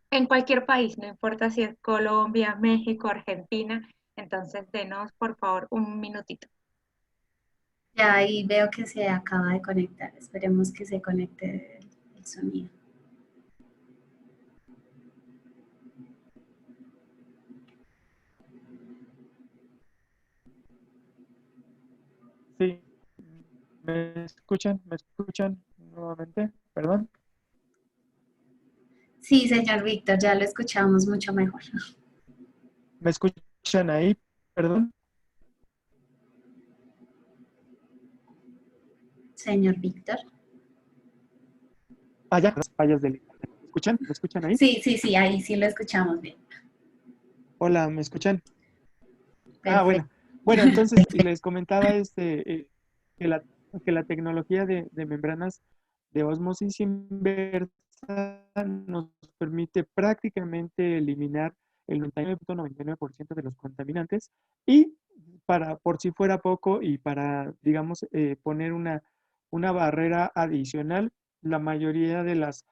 en cualquier país, no importa si es Colombia, México, Argentina. Entonces, denos por favor un minutito. Ya ahí veo que se acaba de conectar. Esperemos que se conecte el sonido. Sí, ¿me escuchan? ¿Me escuchan nuevamente? Perdón. Sí, señor Víctor, ya lo escuchamos mucho mejor. ¿Me escuchan ahí? Perdón. Señor Víctor. Ya, las fallas del internet. ¿Me escuchan? ¿Me escuchan ahí? Sí, ahí sí lo escuchamos bien. Hola, ¿me escuchan? Perfecto. Bueno, entonces les comentaba que la tecnología de membranas de ósmosis inversa nos permite prácticamente eliminar el 99.99% de los contaminantes, y por si fuera poco y para, digamos, poner una barrera adicional, la mayoría de las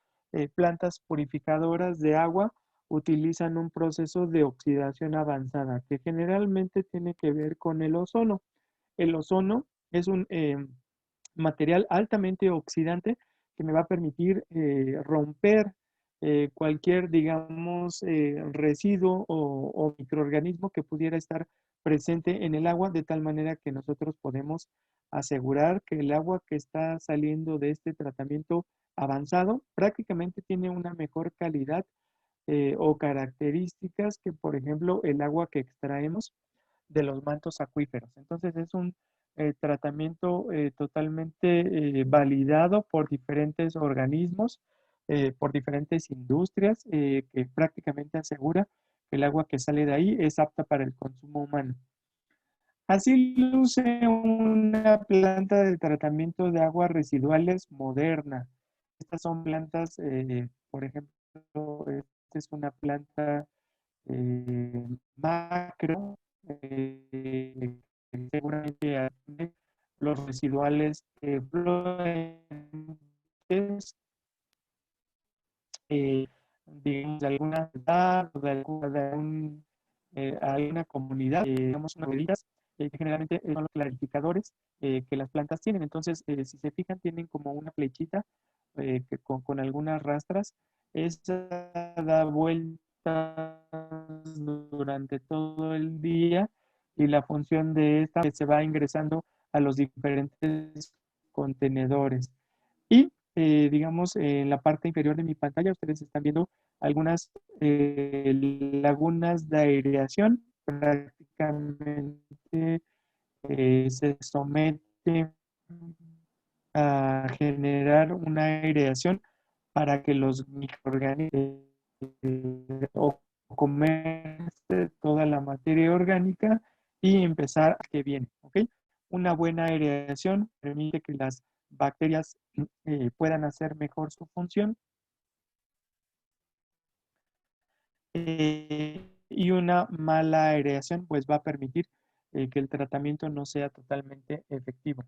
plantas purificadoras de agua utilizan un proceso de oxidación avanzada que generalmente tiene que ver con el ozono. El ozono es un material altamente oxidante que me va a permitir romper cualquier, digamos, residuo o microorganismo que pudiera estar presente en el agua, de tal manera que nosotros podemos asegurar que el agua que está saliendo de este tratamiento avanzado prácticamente tiene una mejor calidad o características que, por ejemplo, el agua que extraemos de los mantos acuíferos. Entonces es un tratamiento totalmente validado por diferentes organismos, por diferentes industrias, que prácticamente asegura que el agua que sale de ahí es apta para el consumo humano. Así luce una planta de tratamiento de aguas residuales moderna. Estas son plantas, por ejemplo, esta es una planta macro, que seguramente atiende los residuales fluentes, digamos, de alguna edad o de alguna comunidad, digamos, unas medidas que generalmente son los clarificadores que las plantas tienen. Entonces, si se fijan, tienen como una flechita con algunas rastras. Esa da vueltas durante todo el día y la función de esta se va ingresando a los diferentes contenedores. Y digamos, en la parte inferior de mi pantalla ustedes están viendo algunas lagunas de aireación. Prácticamente se somete a generar una aireación para que los microorganismos o comerse toda la materia orgánica y empezar a que viene, ¿ok? Una buena aireación permite que las bacterias puedan hacer mejor su función y una mala aireación pues va a permitir que el tratamiento no sea totalmente efectivo.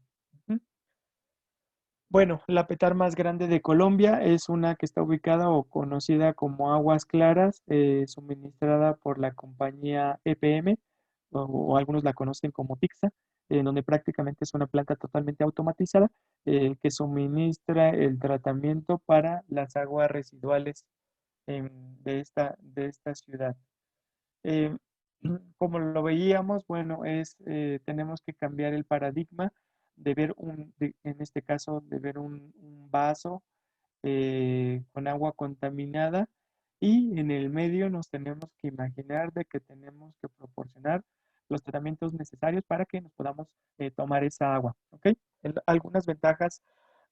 Bueno, la petar más grande de Colombia es una que está ubicada o conocida como Aguas Claras, suministrada por la compañía EPM, o algunos la conocen como Tixa, en donde prácticamente es una planta totalmente automatizada que suministra el tratamiento para las aguas residuales de esta ciudad. Eh, como lo veíamos, bueno, tenemos que cambiar el paradigma de ver en este caso, de ver un vaso con agua contaminada y en el medio nos tenemos que imaginar de que tenemos que proporcionar los tratamientos necesarios para que nos podamos tomar esa agua, ¿ok? Algunas ventajas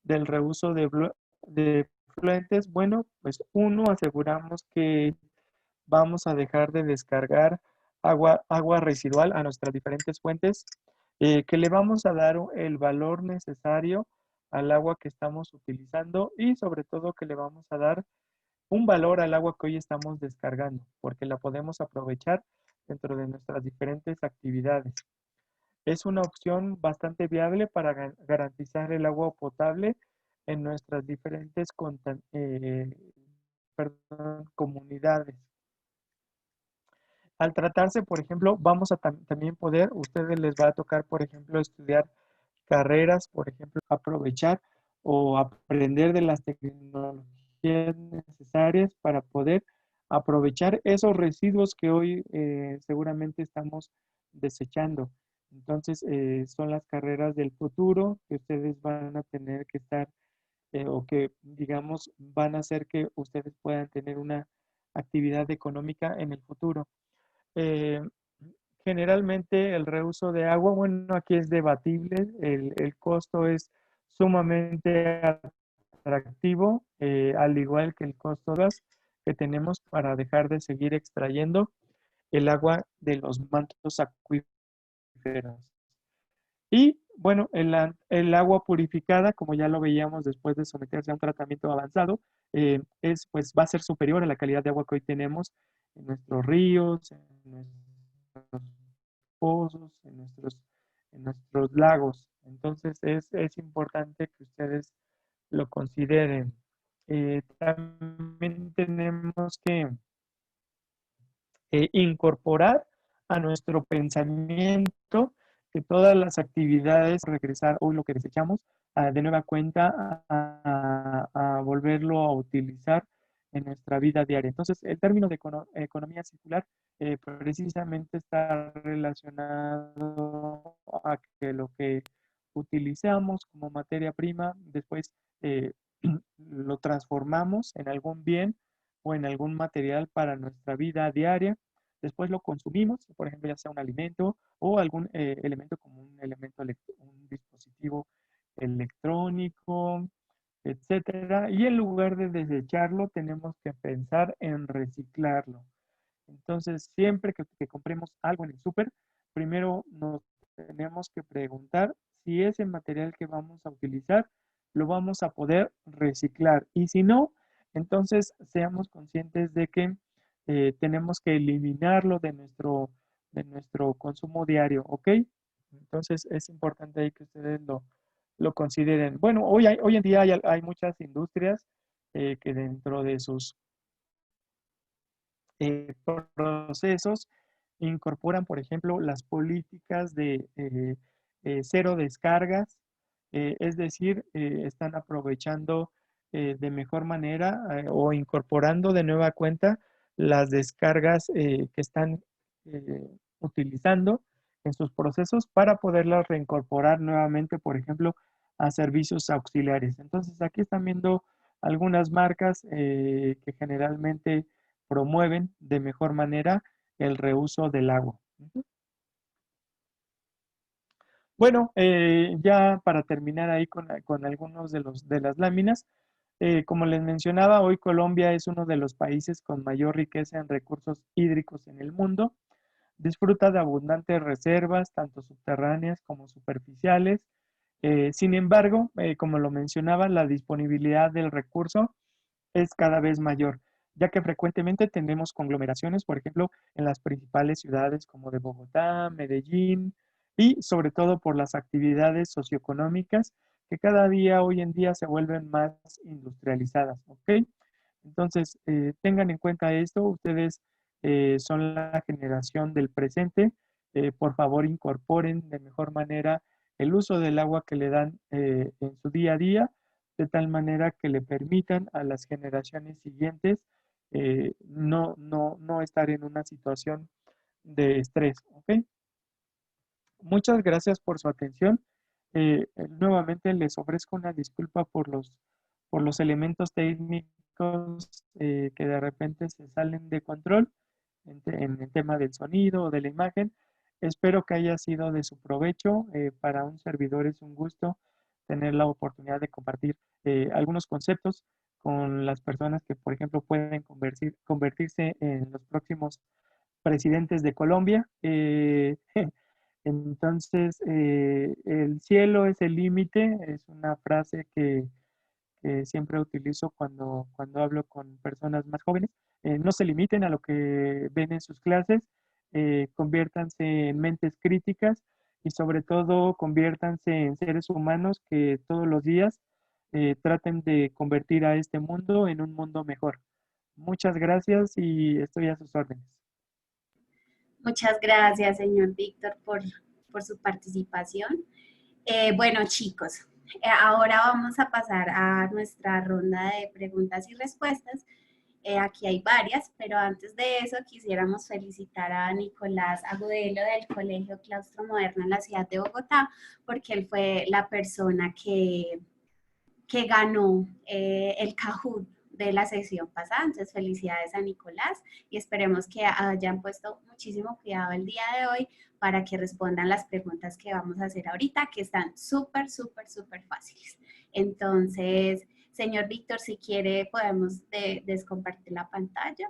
del reuso de fluentes, bueno, pues uno, aseguramos que vamos a dejar de descargar agua residual a nuestras diferentes fuentes, que le vamos a dar el valor necesario al agua que estamos utilizando y sobre todo que le vamos a dar un valor al agua que hoy estamos descargando, porque la podemos aprovechar dentro de nuestras diferentes actividades. Es una opción bastante viable para garantizar el agua potable en nuestras diferentes comunidades. Al tratarse, por ejemplo, vamos a también poder, ustedes les va a tocar, por ejemplo, estudiar carreras, por ejemplo, aprovechar o aprender de las tecnologías necesarias para poder aprovechar esos residuos que hoy seguramente estamos desechando. Entonces, son las carreras del futuro que ustedes van a tener que estar o que, digamos, van a hacer que ustedes puedan tener una actividad económica en el futuro. Eh, generalmente el reuso de agua, bueno, aquí es debatible, el costo es sumamente atractivo, al igual que el costo de gas que tenemos para dejar de seguir extrayendo el agua de los mantos acuíferos. Y bueno, el agua purificada, como ya lo veíamos después de someterse a un tratamiento avanzado, pues va a ser superior a la calidad de agua que hoy tenemos en nuestros ríos, en nuestros pozos, en nuestros lagos. Entonces es importante que ustedes lo consideren. También tenemos que incorporar a nuestro pensamiento que todas las actividades, regresar hoy lo que desechamos, de nueva cuenta a volverlo a utilizar en nuestra vida diaria. Entonces, el término de economía circular precisamente está relacionado a que lo que utilizamos como materia prima, después lo transformamos en algún bien o en algún material para nuestra vida diaria. Después lo consumimos, por ejemplo, ya sea un alimento o algún elemento como un elemento, un dispositivo electrónico, etcétera. Y en lugar de desecharlo, tenemos que pensar en reciclarlo. Entonces, siempre que compremos algo en el súper, primero nos tenemos que preguntar si ese material que vamos a utilizar lo vamos a poder reciclar. Y si no, entonces seamos conscientes de que tenemos que eliminarlo de nuestro consumo diario, ¿ok? Entonces, es importante ahí que ustedes lo consideren. Bueno, hoy en día hay muchas industrias que dentro de sus procesos incorporan, por ejemplo, las políticas de cero descargas, es decir, están aprovechando de mejor manera o incorporando de nueva cuenta las descargas que están utilizando en sus procesos para poderlas reincorporar nuevamente, por ejemplo, a servicios auxiliares. Entonces, aquí están viendo algunas marcas que generalmente promueven de mejor manera el reuso del agua. Bueno, ya para terminar ahí con algunos de las láminas, como les mencionaba, hoy Colombia es uno de los países con mayor riqueza en recursos hídricos en el mundo. Disfruta de abundantes reservas, tanto subterráneas como superficiales. Sin embargo, como lo mencionaba, la disponibilidad del recurso es cada vez mayor, ya que frecuentemente tenemos conglomeraciones, por ejemplo, en las principales ciudades como de Bogotá, Medellín, y sobre todo por las actividades socioeconómicas que cada día hoy en día se vuelven más industrializadas, ¿ok? Entonces, tengan en cuenta esto, ustedes son la generación del presente, por favor incorporen de mejor manera el uso del agua que le dan en su día a día, de tal manera que le permitan a las generaciones siguientes no estar en una situación de estrés, ¿ok? Muchas gracias por su atención. Nuevamente les ofrezco una disculpa por los elementos técnicos que de repente se salen de control en el tema del sonido o de la imagen. Espero que haya sido de su provecho. Para un servidor es un gusto tener la oportunidad de compartir algunos conceptos con las personas que, por ejemplo, pueden convertirse en los próximos presidentes de Colombia. Entonces, el cielo es el límite, es una frase que siempre utilizo cuando hablo con personas más jóvenes. No se limiten a lo que ven en sus clases, conviértanse en mentes críticas y sobre todo conviértanse en seres humanos que todos los días traten de convertir a este mundo en un mundo mejor. Muchas gracias y estoy a sus órdenes. Muchas gracias, señor Víctor, por su participación. Bueno, chicos, ahora vamos a pasar a nuestra ronda de preguntas y respuestas. Aquí hay varias, pero antes de eso quisiéramos felicitar a Nicolás Agudelo del Colegio Claustro Moderno en la ciudad de Bogotá, porque él fue la persona que ganó el Kahoot de la sesión pasada. Entonces, felicidades a Nicolás y esperemos que hayan puesto muchísimo cuidado el día de hoy para que respondan las preguntas que vamos a hacer ahorita, que están súper, súper, súper fáciles. Entonces, señor Víctor, si quiere, podemos descompartir la pantalla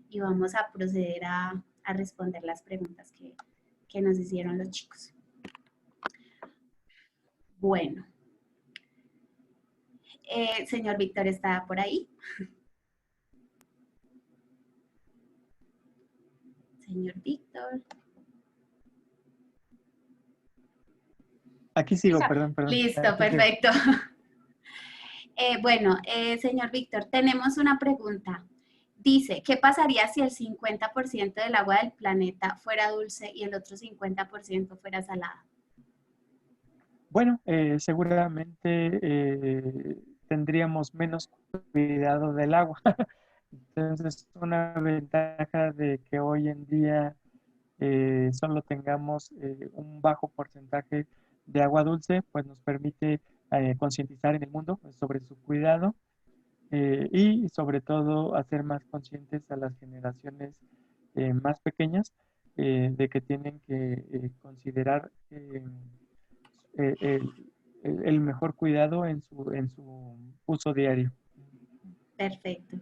y vamos a proceder a responder las preguntas que nos hicieron los chicos. Bueno. Señor Víctor, ¿está por ahí? Señor Víctor. Aquí sigo, perdón. Listo, Aquí perfecto. Bueno, señor Víctor, tenemos una pregunta. Dice, ¿qué pasaría si el 50% del agua del planeta fuera dulce y el otro 50% fuera salada? Bueno, seguramente tendríamos menos cuidado del agua. Entonces, una ventaja de que hoy en día solo tengamos un bajo porcentaje de agua dulce, pues nos permite concientizar en el mundo sobre su cuidado y sobre todo hacer más conscientes a las generaciones más pequeñas de que tienen que considerar el mejor cuidado en su uso diario. Perfecto.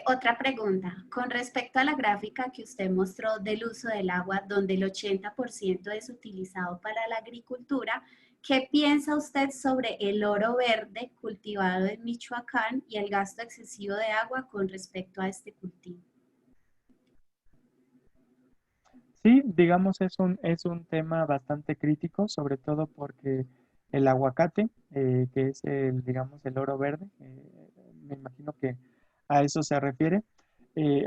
Otra pregunta. Con respecto a la gráfica que usted mostró del uso del agua, donde el 80% es utilizado para la agricultura, ¿qué piensa usted sobre el oro verde cultivado en Michoacán y el gasto excesivo de agua con respecto a este cultivo? Sí, digamos, es un tema bastante crítico, sobre todo porque el aguacate, que es digamos, el oro verde, me imagino que a eso se refiere.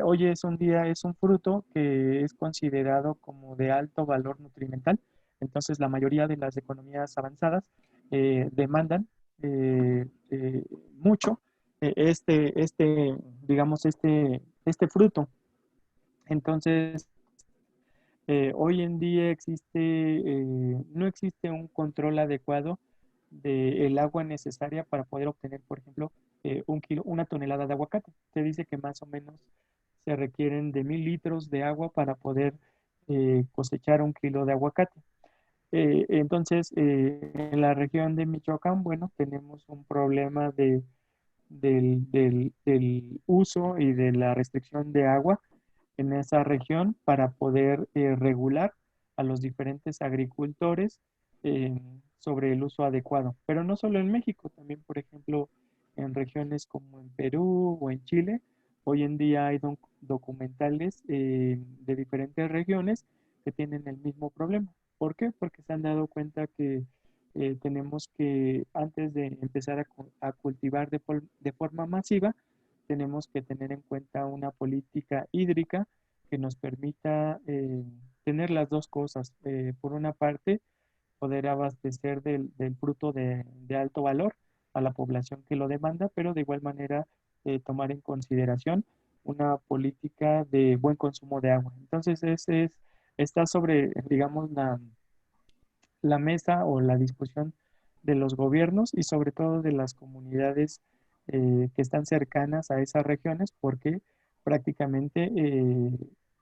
Hoy es un fruto que es considerado como de alto valor nutrimental. Entonces, la mayoría de las economías avanzadas demandan mucho digamos, este fruto. Entonces, hoy en día no existe un control adecuado del agua necesaria para poder obtener, por ejemplo, una tonelada de aguacate. Se dice que más o menos se requieren de 1,000 litros de agua para poder cosechar 1 kilo de aguacate. Entonces, en la región de Michoacán, bueno, tenemos un problema del uso y de la restricción de agua en esa región para poder regular a los diferentes agricultores sobre el uso adecuado. Pero no solo en México, también, por ejemplo, en regiones como en Perú o en Chile, hoy en día hay documentales de diferentes regiones que tienen el mismo problema. ¿Por qué? Porque se han dado cuenta que tenemos que, antes de empezar a cultivar de forma masiva, tenemos que tener en cuenta una política hídrica que nos permita tener las dos cosas. Por una parte, poder abastecer del fruto de alto valor a la población que lo demanda, pero de igual manera tomar en consideración una política de buen consumo de agua. Entonces, está sobre, digamos, la mesa o la discusión de los gobiernos y sobre todo de las comunidades que están cercanas a esas regiones porque prácticamente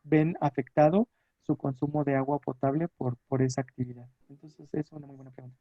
ven afectado su consumo de agua potable por esa actividad. Entonces es una muy buena pregunta.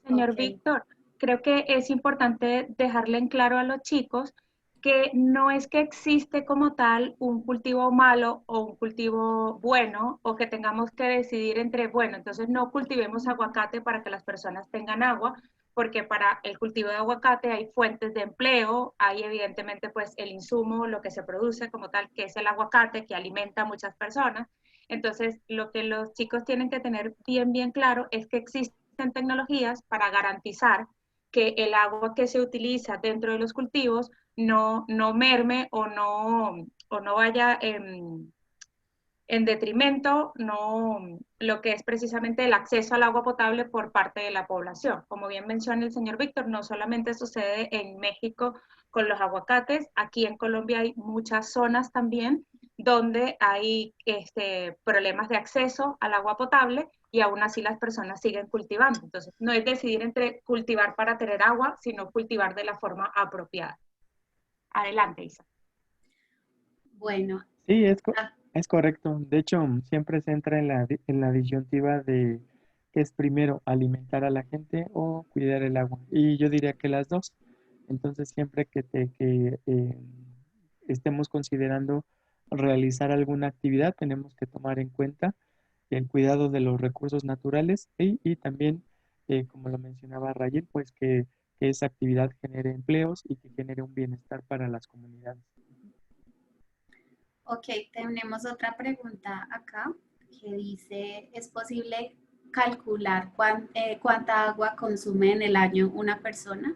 Señor Ok. Víctor, creo que es importante dejarle en claro a los chicos que no es que existe como tal un cultivo malo o un cultivo bueno, o que tengamos que decidir entre, bueno, entonces no cultivemos aguacate para que las personas tengan agua, porque para el cultivo de aguacate hay fuentes de empleo, hay evidentemente pues el insumo, lo que se produce como tal, que es el aguacate, que alimenta a muchas personas. Entonces, lo que los chicos tienen que tener bien claro es que existen tecnologías para garantizar que el agua que se utiliza dentro de los cultivos no merme o no vaya en detrimento lo que es precisamente el acceso al agua potable por parte de la población. Como bien menciona el señor Víctor, no solamente sucede en México con los aguacates, aquí en Colombia hay muchas zonas también donde hay problemas de acceso al agua potable y aún así las personas siguen cultivando. Entonces, no es decidir entre cultivar para tener agua, sino cultivar de la forma apropiada. Adelante, Isa. Bueno, Sí, ah, es correcto. De hecho, siempre se entra en la disyuntiva de qué es primero, alimentar a la gente o cuidar el agua. Y yo diría que las dos. Entonces, siempre que estemos considerando realizar alguna actividad, tenemos que tomar en cuenta el cuidado de los recursos naturales y también, como lo mencionaba Rayel, pues que esa actividad genere empleos y que genere un bienestar para las comunidades. ok, tenemos otra pregunta acá que dice, ¿es posible calcular cuánta agua consume en el año una persona?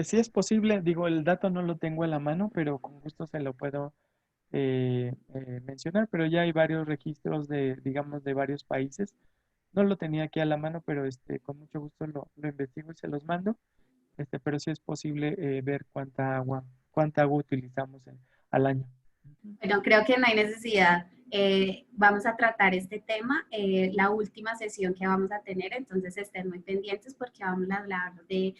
Sí es posible, digo, el dato no lo tengo a la mano, pero con gusto se lo puedo mencionar, pero ya hay varios registros digamos, de varios países. No lo tenía aquí a la mano, pero con mucho gusto lo investigo y se los mando. Pero sí es posible ver cuánta agua utilizamos al año. Bueno, creo que no hay necesidad Vamos a tratar este tema, la última sesión que vamos a tener, entonces estén muy pendientes porque vamos a hablar de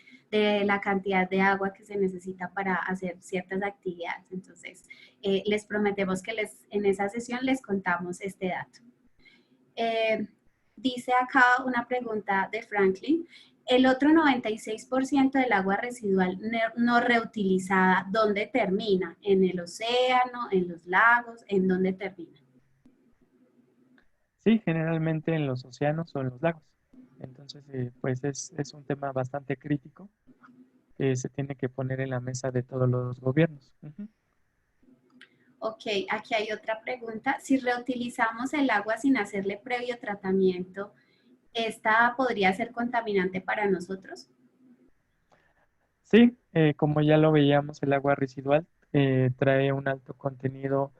la cantidad de agua que se necesita para hacer ciertas actividades. Entonces, les prometemos que en esa sesión les contamos este dato. Dice acá una pregunta de Franklin. El otro 96% del agua residual no reutilizada, ¿dónde termina? ¿En el océano, en los lagos? ¿En dónde termina? Sí, generalmente en los océanos o en los lagos. Entonces, pues es un tema bastante crítico que se tiene que poner en la mesa de todos los gobiernos. Ujú. Ok, aquí hay otra pregunta. Si reutilizamos el agua sin hacerle previo tratamiento, ¿esta podría ser contaminante para nosotros? Sí, como ya lo veíamos, el agua residual trae un alto contenido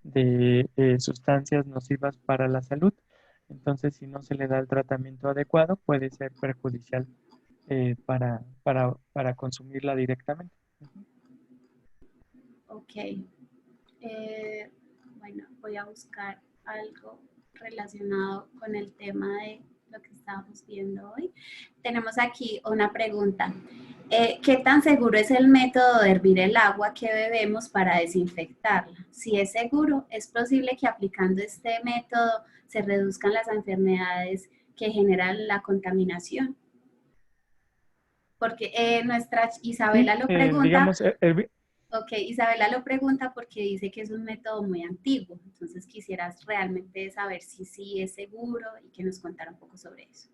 de sustancias nocivas para la salud. Entonces, si no se le da el tratamiento adecuado, puede ser perjudicial para consumirla directamente. Ujú. Ok. Bueno, voy a buscar algo relacionado con el tema de lo que estábamos viendo hoy. Tenemos aquí una pregunta. ¿Qué tan seguro es el método de hervir el agua que bebemos para desinfectarla? Si es seguro, ¿es posible que aplicando este método se reduzcan las enfermedades que generan la contaminación? Porque nuestra Sí, Isabela lo pregunta. digamos, Ok, Isabela lo pregunta porque dice que es un método muy antiguo, entonces quisieras realmente saber si sí es seguro y que nos contara un poco sobre eso.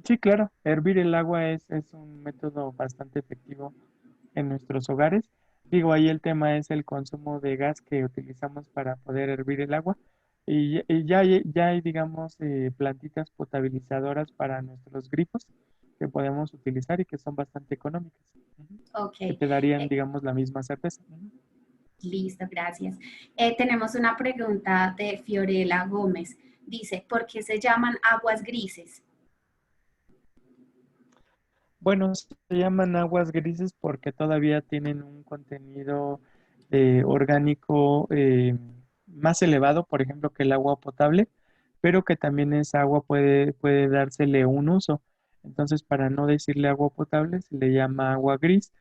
sí, claro, hervir el agua es un método bastante efectivo en nuestros hogares. Digo, ahí el tema es el consumo de gas que utilizamos para poder hervir el agua. Y ya hay, digamos, plantitas potabilizadoras para nuestros grifos que podemos utilizar y que son bastante económicas. Ujú. Ok, Que te darían, digamos, la misma certeza. Ujú. listo, gracias. Tenemos una pregunta de Fiorella Gómez. Dice, ¿por qué se llaman aguas grises? Bueno, se llaman aguas grises porque todavía tienen un contenido orgánico más elevado, por ejemplo, que el agua potable, pero que también esa agua puede dársele un uso. Entonces, para no decirle agua potable, se le llama agua gris,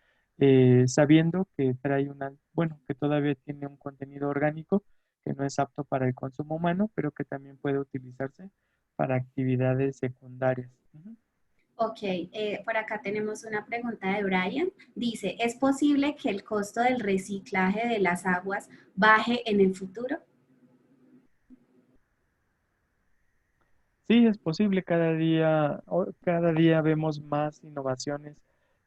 sabiendo que trae bueno, que todavía tiene un contenido orgánico que no es apto para el consumo humano, pero que también puede utilizarse para actividades secundarias. Ujú. Ok, por acá tenemos una pregunta de Brian. Dice, ¿es posible que el costo del reciclaje de las aguas baje en el futuro? Sí, es posible. Cada día vemos más innovaciones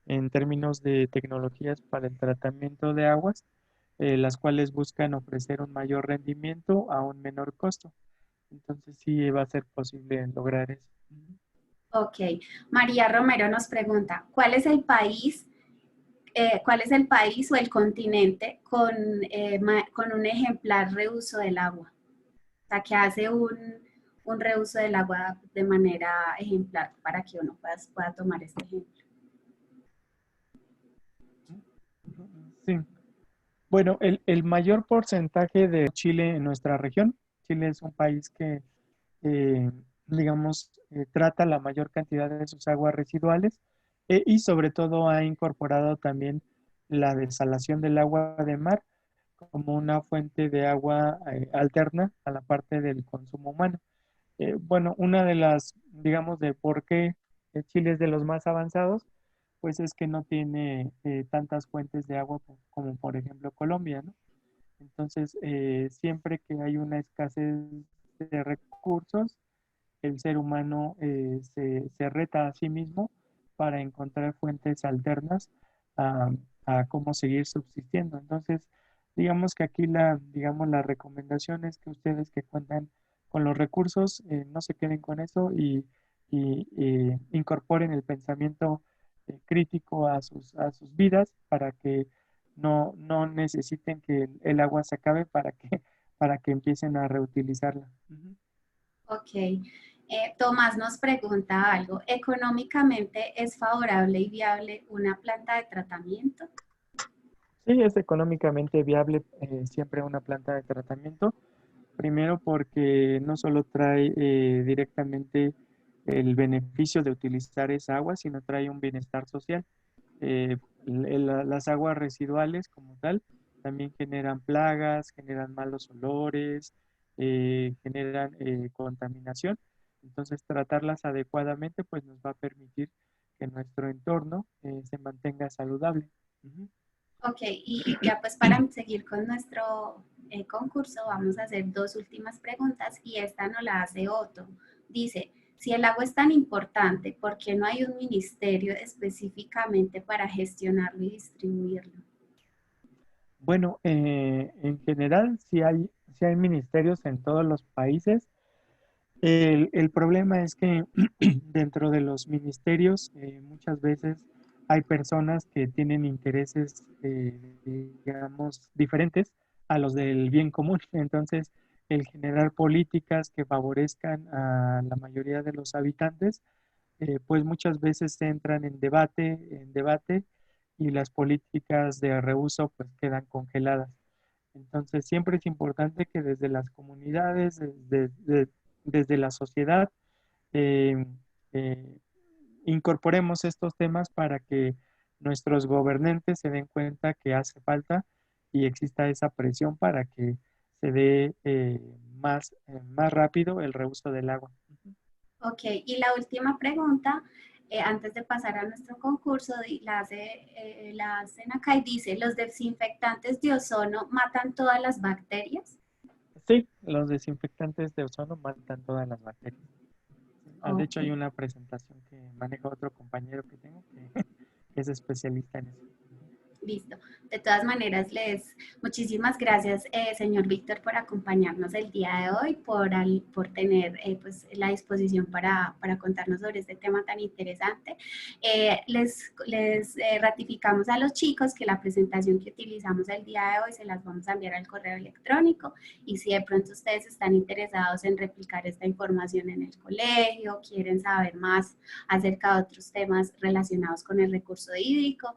en términos de tecnologías para el tratamiento de aguas, las cuales buscan ofrecer un mayor rendimiento a un menor costo. Entonces sí va a ser posible lograr eso. Ujú. Ok, María Romero nos pregunta, cuál es el país o el continente con un ejemplar reuso del agua? O sea, que hace un reuso del agua de manera ejemplar para que uno pueda tomar este ejemplo. Sí. Bueno, el mayor porcentaje de Chile en nuestra región, Chile es un país que, eh, digamos, trata la mayor cantidad de sus aguas residuales y sobre todo ha incorporado también la desalación del agua de mar como una fuente de agua alterna a la parte del consumo humano. Bueno, una de las, digamos, de por qué Chile es de los más avanzados, pues es que no tiene tantas fuentes de agua como por ejemplo Colombia, ¿no? Entonces, siempre que hay una escasez de recursos, el ser humano se reta a sí mismo para encontrar fuentes alternas a, a cómo seguir subsistiendo. Entonces, digamos que aquí digamos, la recomendación es que ustedes que cuentan con los recursos no se queden con eso y incorporen el pensamiento crítico a sus vidas para que no necesiten que el agua se acabe para que empiecen a reutilizarla. Ujú. Ok. Tomás nos pregunta algo. ¿Económicamente es favorable y viable una planta de tratamiento? Sí, es económicamente viable siempre una planta de tratamiento. Primero porque no solo trae directamente el beneficio de utilizar esa agua, sino trae un bienestar social. Eh, las aguas residuales como tal también generan plagas, generan malos olores, generan contaminación. Entonces, tratarlas adecuadamente pues nos va a permitir que nuestro entorno se mantenga saludable. Ujú. Ok, y ya pues para seguir con nuestro concurso vamos a hacer dos últimas preguntas y esta nos la hace Otto. Dice, si el agua es tan importante, ¿por qué no hay un ministerio específicamente para gestionarlo y distribuirlo? Bueno, en general sí hay ministerios en todos los países. El problema es que dentro de los ministerios muchas veces hay personas que tienen intereses, digamos, diferentes a los del bien común. Entonces, el generar políticas que favorezcan a la mayoría de los habitantes, pues muchas veces entran en debate y las políticas de reuso pues quedan congeladas. Entonces, siempre es importante que desde las comunidades, desde la sociedad, eh, eh, incorporemos estos temas para que nuestros gobernantes se den cuenta que hace falta y exista esa presión para que se dé más rápido el reuso del agua. Ok, y la última pregunta, antes de pasar a nuestro concurso, la hacen acá y dice, ¿los desinfectantes de ozono matan todas las bacterias? Sí, los desinfectantes de ozono matan todas las bacterias. De hecho, hay Ok. una presentación que maneja otro compañero que tengo que es especialista en eso. Listo. De todas maneras, muchísimas gracias, señor Víctor, por acompañarnos el día de hoy, por tener pues, la disposición para contarnos sobre este tema tan interesante. Les ratificamos a los chicos que la presentación que utilizamos el día de hoy se las vamos a enviar al correo electrónico y si de pronto ustedes están interesados en replicar esta información en el colegio, quieren saber más acerca de otros temas relacionados con el recurso hídrico,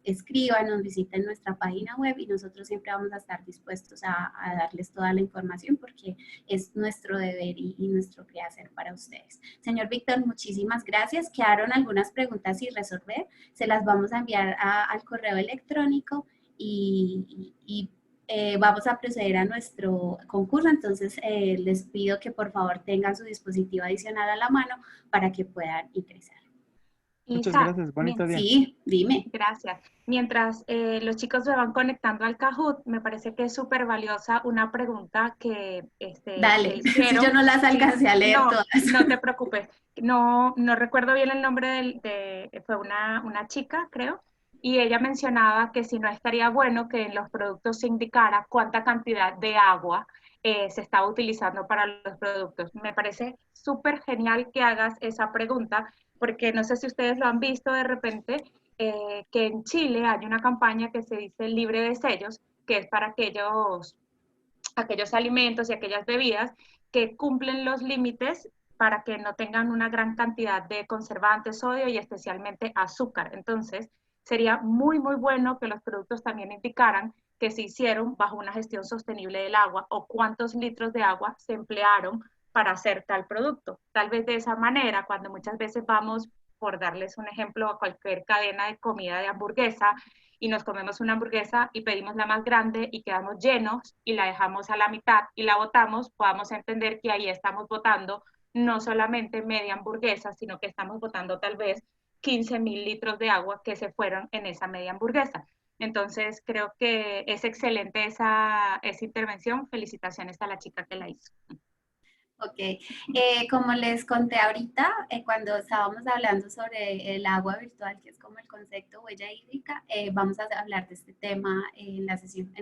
escríbanos, visiten nuestra página web y nosotros siempre vamos a estar dispuestos a darles toda la información porque es nuestro deber y nuestro quehacer para ustedes. Señor Víctor, muchísimas gracias. Quedaron algunas preguntas sin resolver, se las vamos a enviar al correo electrónico y vamos a proceder a nuestro concurso, entonces les pido que por favor tengan su dispositivo adicional a la mano para que puedan ingresar. Muchas Isa, gracias, bonito día. Sí, dime. gracias. Mientras los chicos se van conectando al Kahoot, me parece que es súper valiosa una pregunta que Dale, si yo hicieron. no las alcancé a leer No, todas. no te preocupes. No, no recuerdo bien el nombre fue una chica, creo, y ella mencionaba que si no estaría bueno que en los productos se indicara cuánta cantidad de agua se estaba utilizando para los productos. Me parece súper genial que hagas esa pregunta, porque no sé si ustedes lo han visto de repente, que en Chile hay una campaña que se dice libre de sellos, que es para aquellos alimentos y aquellas bebidas que cumplen los límites para que no tengan una gran cantidad de conservantes, sodio y especialmente azúcar. Entonces, sería muy, muy bueno que los productos también indicaran que se hicieron bajo una gestión sostenible del agua o cuántos litros de agua se emplearon para hacer tal producto. Tal vez de esa manera, cuando muchas veces vamos, por darles un ejemplo, a cualquier cadena de comida de hamburguesa y nos comemos una hamburguesa y pedimos la más grande y quedamos llenos y la dejamos a la mitad y la botamos, podamos entender que ahí estamos botando no solamente media hamburguesa, sino que estamos botando tal vez 15.000 litros de agua que se fueron en esa media hamburguesa. Entonces, creo que es excelente esa intervención. Felicitaciones a la chica que la hizo. Ok, como les conté ahorita, cuando estábamos hablando sobre el agua virtual, que es como el concepto huella hídrica, vamos a hablar de este tema en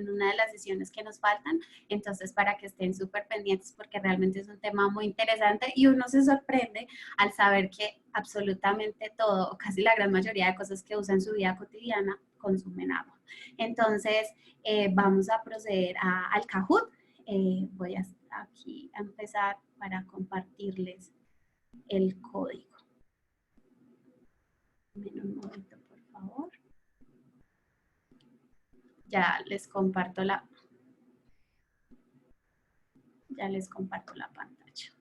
una de las sesiones que nos faltan, entonces para que estén súper pendientes porque realmente es un tema muy interesante y uno se sorprende al saber que absolutamente todo, o casi la gran mayoría de cosas que usa en su vida cotidiana, consumen agua. Entonces, vamos a proceder al Kahoot. Voy aquí a empezar para compartirles el código. Dame un momento, por favor. Ya les comparto la pantalla.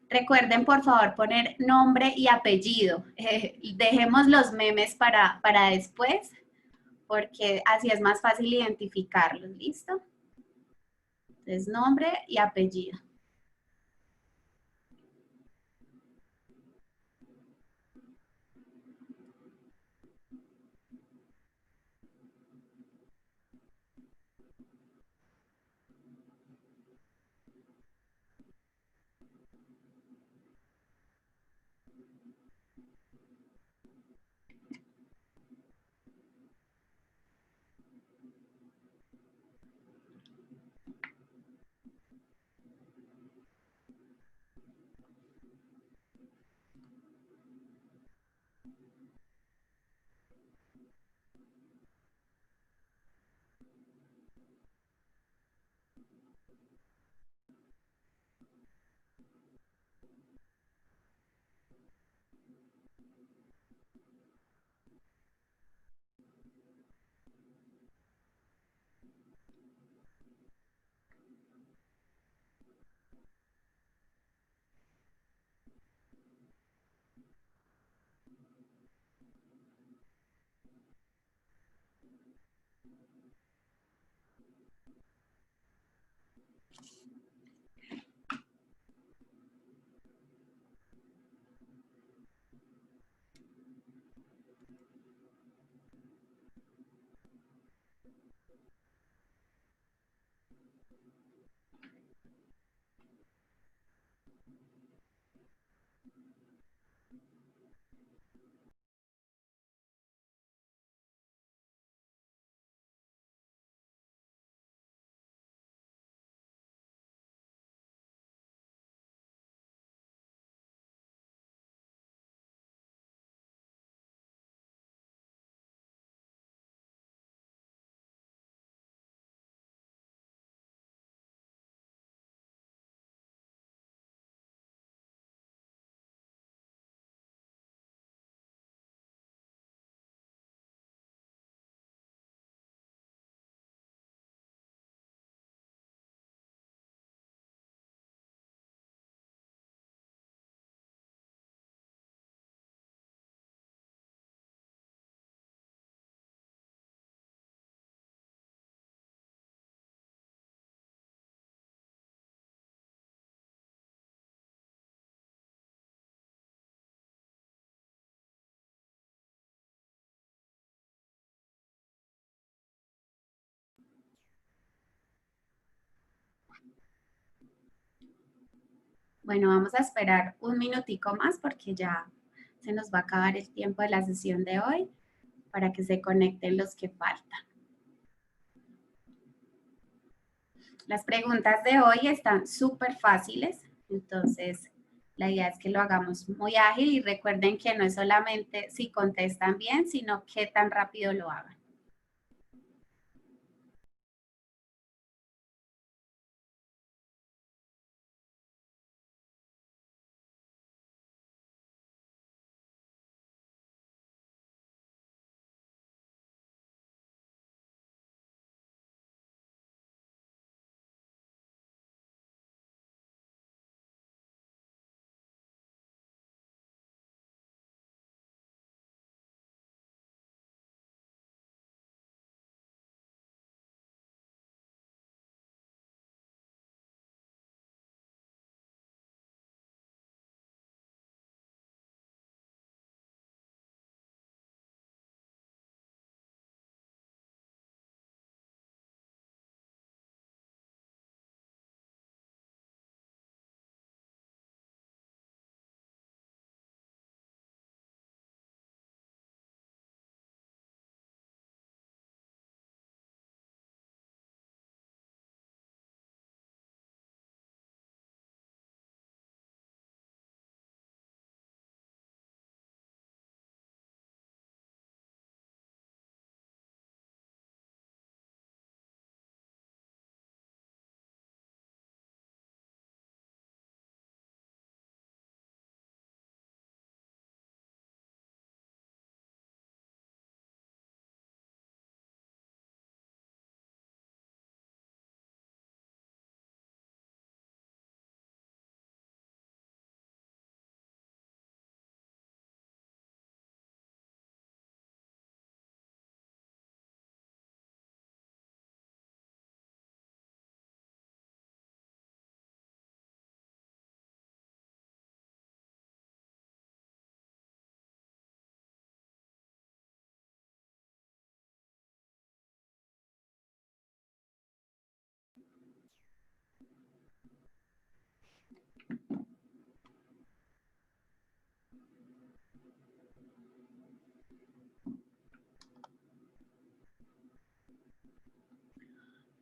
Recuerden, por favor, poner nombre y apellido. Dejemos los memes para después, porque así es más fácil identificarlos. ¿Listo? Entonces, nombre y apellido. Bueno, vamos a esperar un minutico más porque ya se nos va a acabar el tiempo de la sesión de hoy para que se conecten los que faltan. Las preguntas de hoy están súper fáciles, entonces la idea es que lo hagamos muy ágil y recuerden que no es solamente si contestan bien, sino qué tan rápido lo hagan.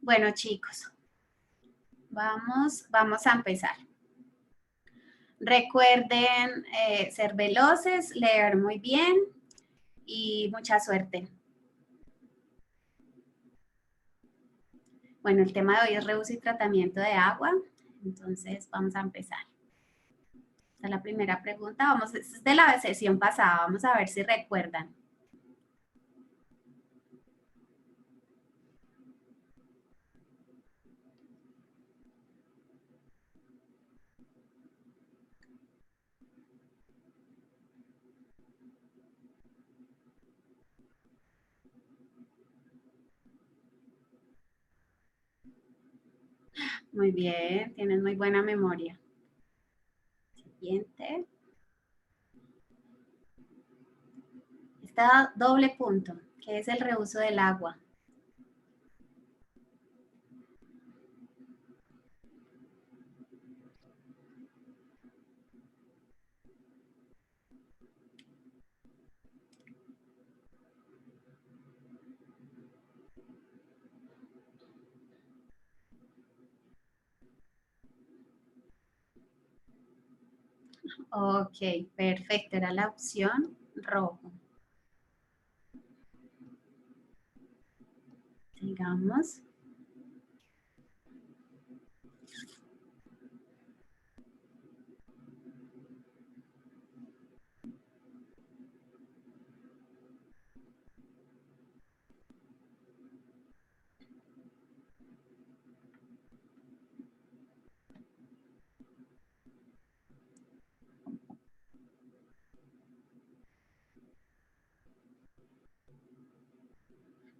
Bueno, chicos, vamos a empezar. Recuerden ser veloces, leer muy bien y mucha suerte. Bueno, el tema de hoy es reuso y tratamiento de agua, entonces vamos a empezar. Esta es la primera pregunta, es de la sesión pasada, vamos a ver si recuerdan. Muy bien, tienes muy buena memoria. Siguiente. Está doble punto, que es el reuso del agua. Ok, perfecto, era la opción rojo. Sigamos.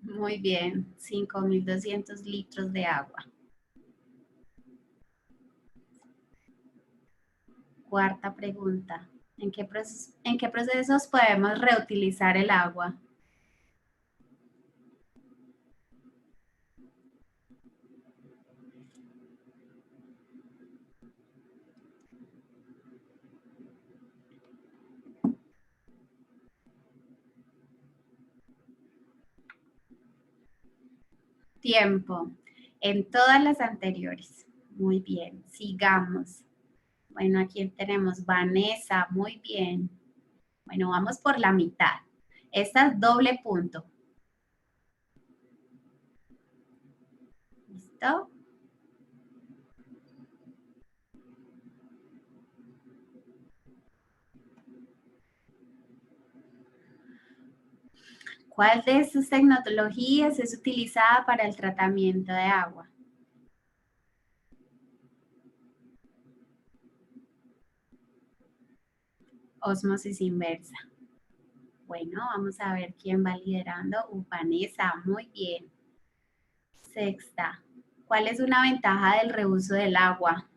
Muy bien, 5.200 litros de agua. Cuarta pregunta. ¿En qué procesos podemos reutilizar el agua? Tiempo. En todas las anteriores. Muy bien, sigamos. Bueno, aquí tenemos Vanessa, muy bien. Bueno, vamos por la mitad. Esta es doble punto. ¿Listo? ¿Cuál de estas tecnologías es utilizada para el tratamiento de agua? Ósmosis inversa. Bueno, vamos a ver quién va liderando. Vanessa, muy bien. Sexta. ¿Cuál es una ventaja del reuso del agua?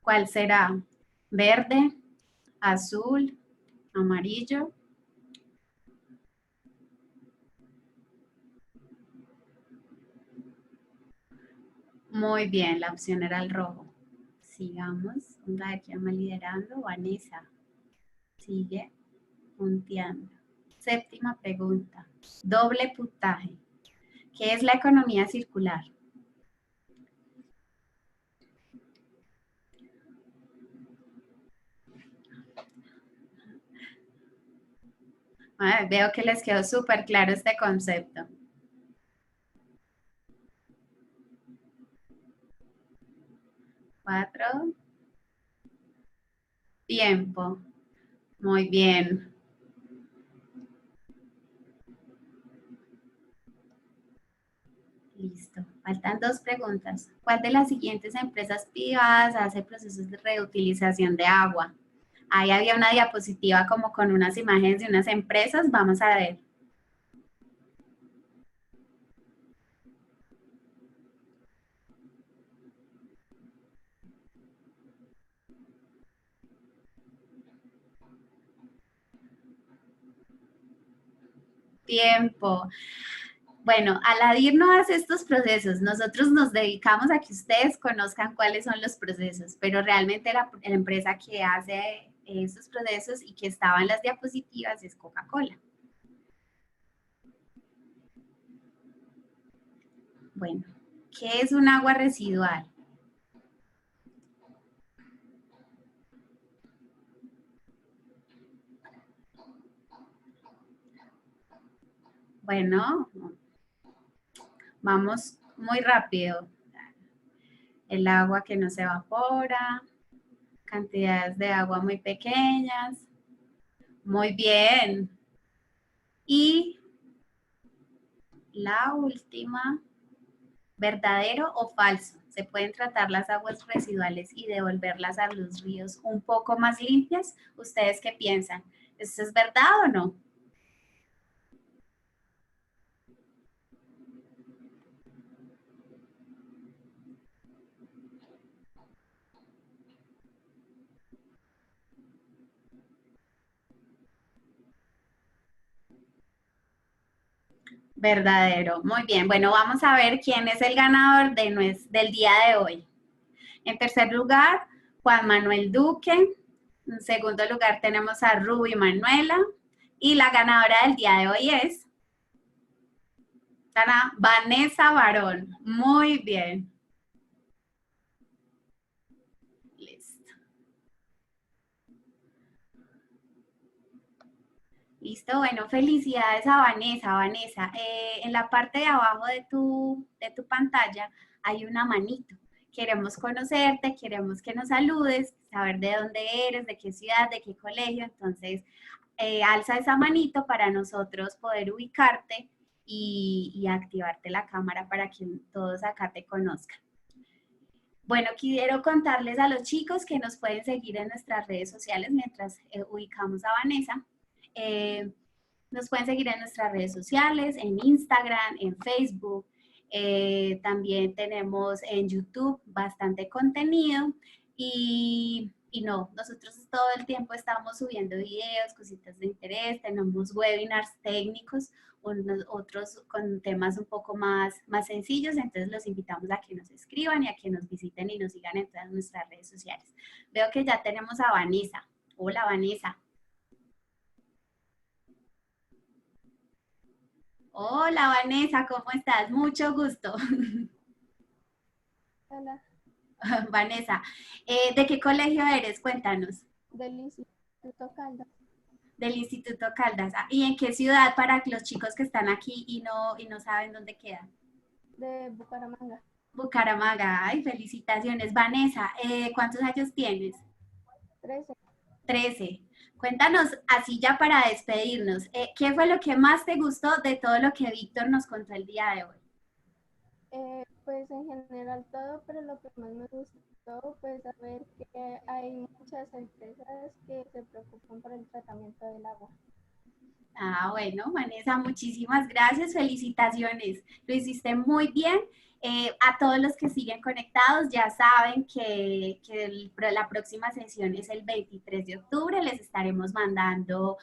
¿Cuál será? ¿Verde, azul, amarillo? Muy bien, la opción era el rojo. Sigamos. Vamos a ver quién va liderando. Vanessa. Sigue punteando. Séptima pregunta. Doble puntaje. ¿Qué es la economía circular? Veo que les quedó súper claro este concepto. Cuatro. Tiempo. Muy bien. Listo. Faltan dos preguntas. ¿Cuál de las siguientes empresas privadas hace procesos de reutilización de agua? Ahí había una diapositiva como con unas imágenes de unas empresas. Vamos a ver. Tiempo. Bueno, Aladir no hace estos procesos. Nosotros nos dedicamos a que ustedes conozcan cuáles son los procesos, pero realmente la empresa que hace esos procesos y que estaba en las diapositivas es Coca-Cola. Bueno, ¿qué es un agua residual? Bueno, vamos muy rápido. El agua que no se evapora, cantidades de agua muy pequeñas. Muy bien. Y la última, ¿verdadero o falso? ¿Se pueden tratar las aguas residuales y devolverlas a los ríos un poco más limpias? ¿Ustedes qué piensan? ¿Esto es verdad o no? Verdadero. Muy bien. Bueno, vamos a ver quién es el ganador del día de hoy. En tercer lugar, Juan Manuel Duque. En segundo lugar tenemos a Ruby Manuela. Y la ganadora del día de hoy es Vanessa Barón. Muy bien. Listo. Listo, bueno, felicidades a Vanessa. Vanessa, en la parte de abajo de tu pantalla hay una manito. Queremos conocerte, queremos que nos saludes, saber de dónde eres, de qué ciudad, de qué colegio. Entonces, alza esa manito para nosotros poder ubicarte y activarte la cámara para que todos acá te conozcan. Bueno, quiero contarles a los chicos que nos pueden seguir en nuestras redes sociales mientras ubicamos a Vanessa. Nos pueden seguir en nuestras redes sociales, en Instagram, en Facebook. También tenemos en YouTube bastante contenido y no, nosotros todo el tiempo estamos subiendo videos, cositas de interés, tenemos webinars técnicos, otros con temas un poco más sencillos, entonces los invitamos a que nos escriban y a que nos visiten y nos sigan en todas nuestras redes sociales. Veo que ya tenemos a Vanessa. Hola, Vanessa. Hola, Vanessa, ¿cómo estás? Mucho gusto. Hola, Vanessa, ¿de qué colegio eres? Cuéntanos. del Instituto Caldas, Del Instituto Caldas. ¿Y en qué ciudad para los chicos que están aquí y no saben dónde queda? de Bucaramanga, Bucaramanga. Ay, felicitaciones. Vanessa, ¿cuántos años tienes? 13. 13. Cuéntanos, así ya para despedirnos, ¿qué fue lo que más te gustó de todo lo que Víctor nos contó el día de hoy? Pues en general todo, pero lo que más me gustó fue saber que hay muchas empresas que se preocupan por el tratamiento del agua. Ah, bueno, Vanessa, muchísimas gracias, felicitaciones, lo hiciste muy bien. A todos los que siguen conectados, ya saben que la próxima sesión es el 23 de octubre, les estaremos mandando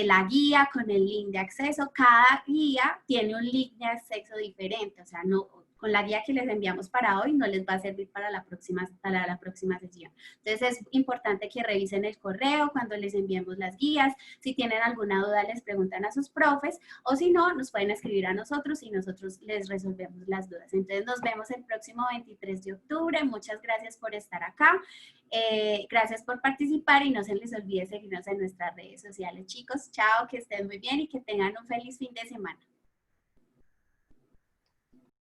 la guía con el link de acceso. Cada guía tiene un link de acceso diferente, o sea, no, con la guía que les enviamos para hoy no les va a servir para la próxima sesión. Entonces es importante que revisen el correo cuando les enviemos las guías. Si tienen alguna duda les preguntan a sus profes o si no, nos pueden escribir a nosotros y nosotros les resolvemos las dudas. Entonces nos vemos el próximo 23 de octubre. Muchas gracias por estar acá. Gracias por participar y no se les olvide seguirnos en nuestras redes sociales. Chicos, chao, que estén muy bien y que tengan un feliz fin de semana.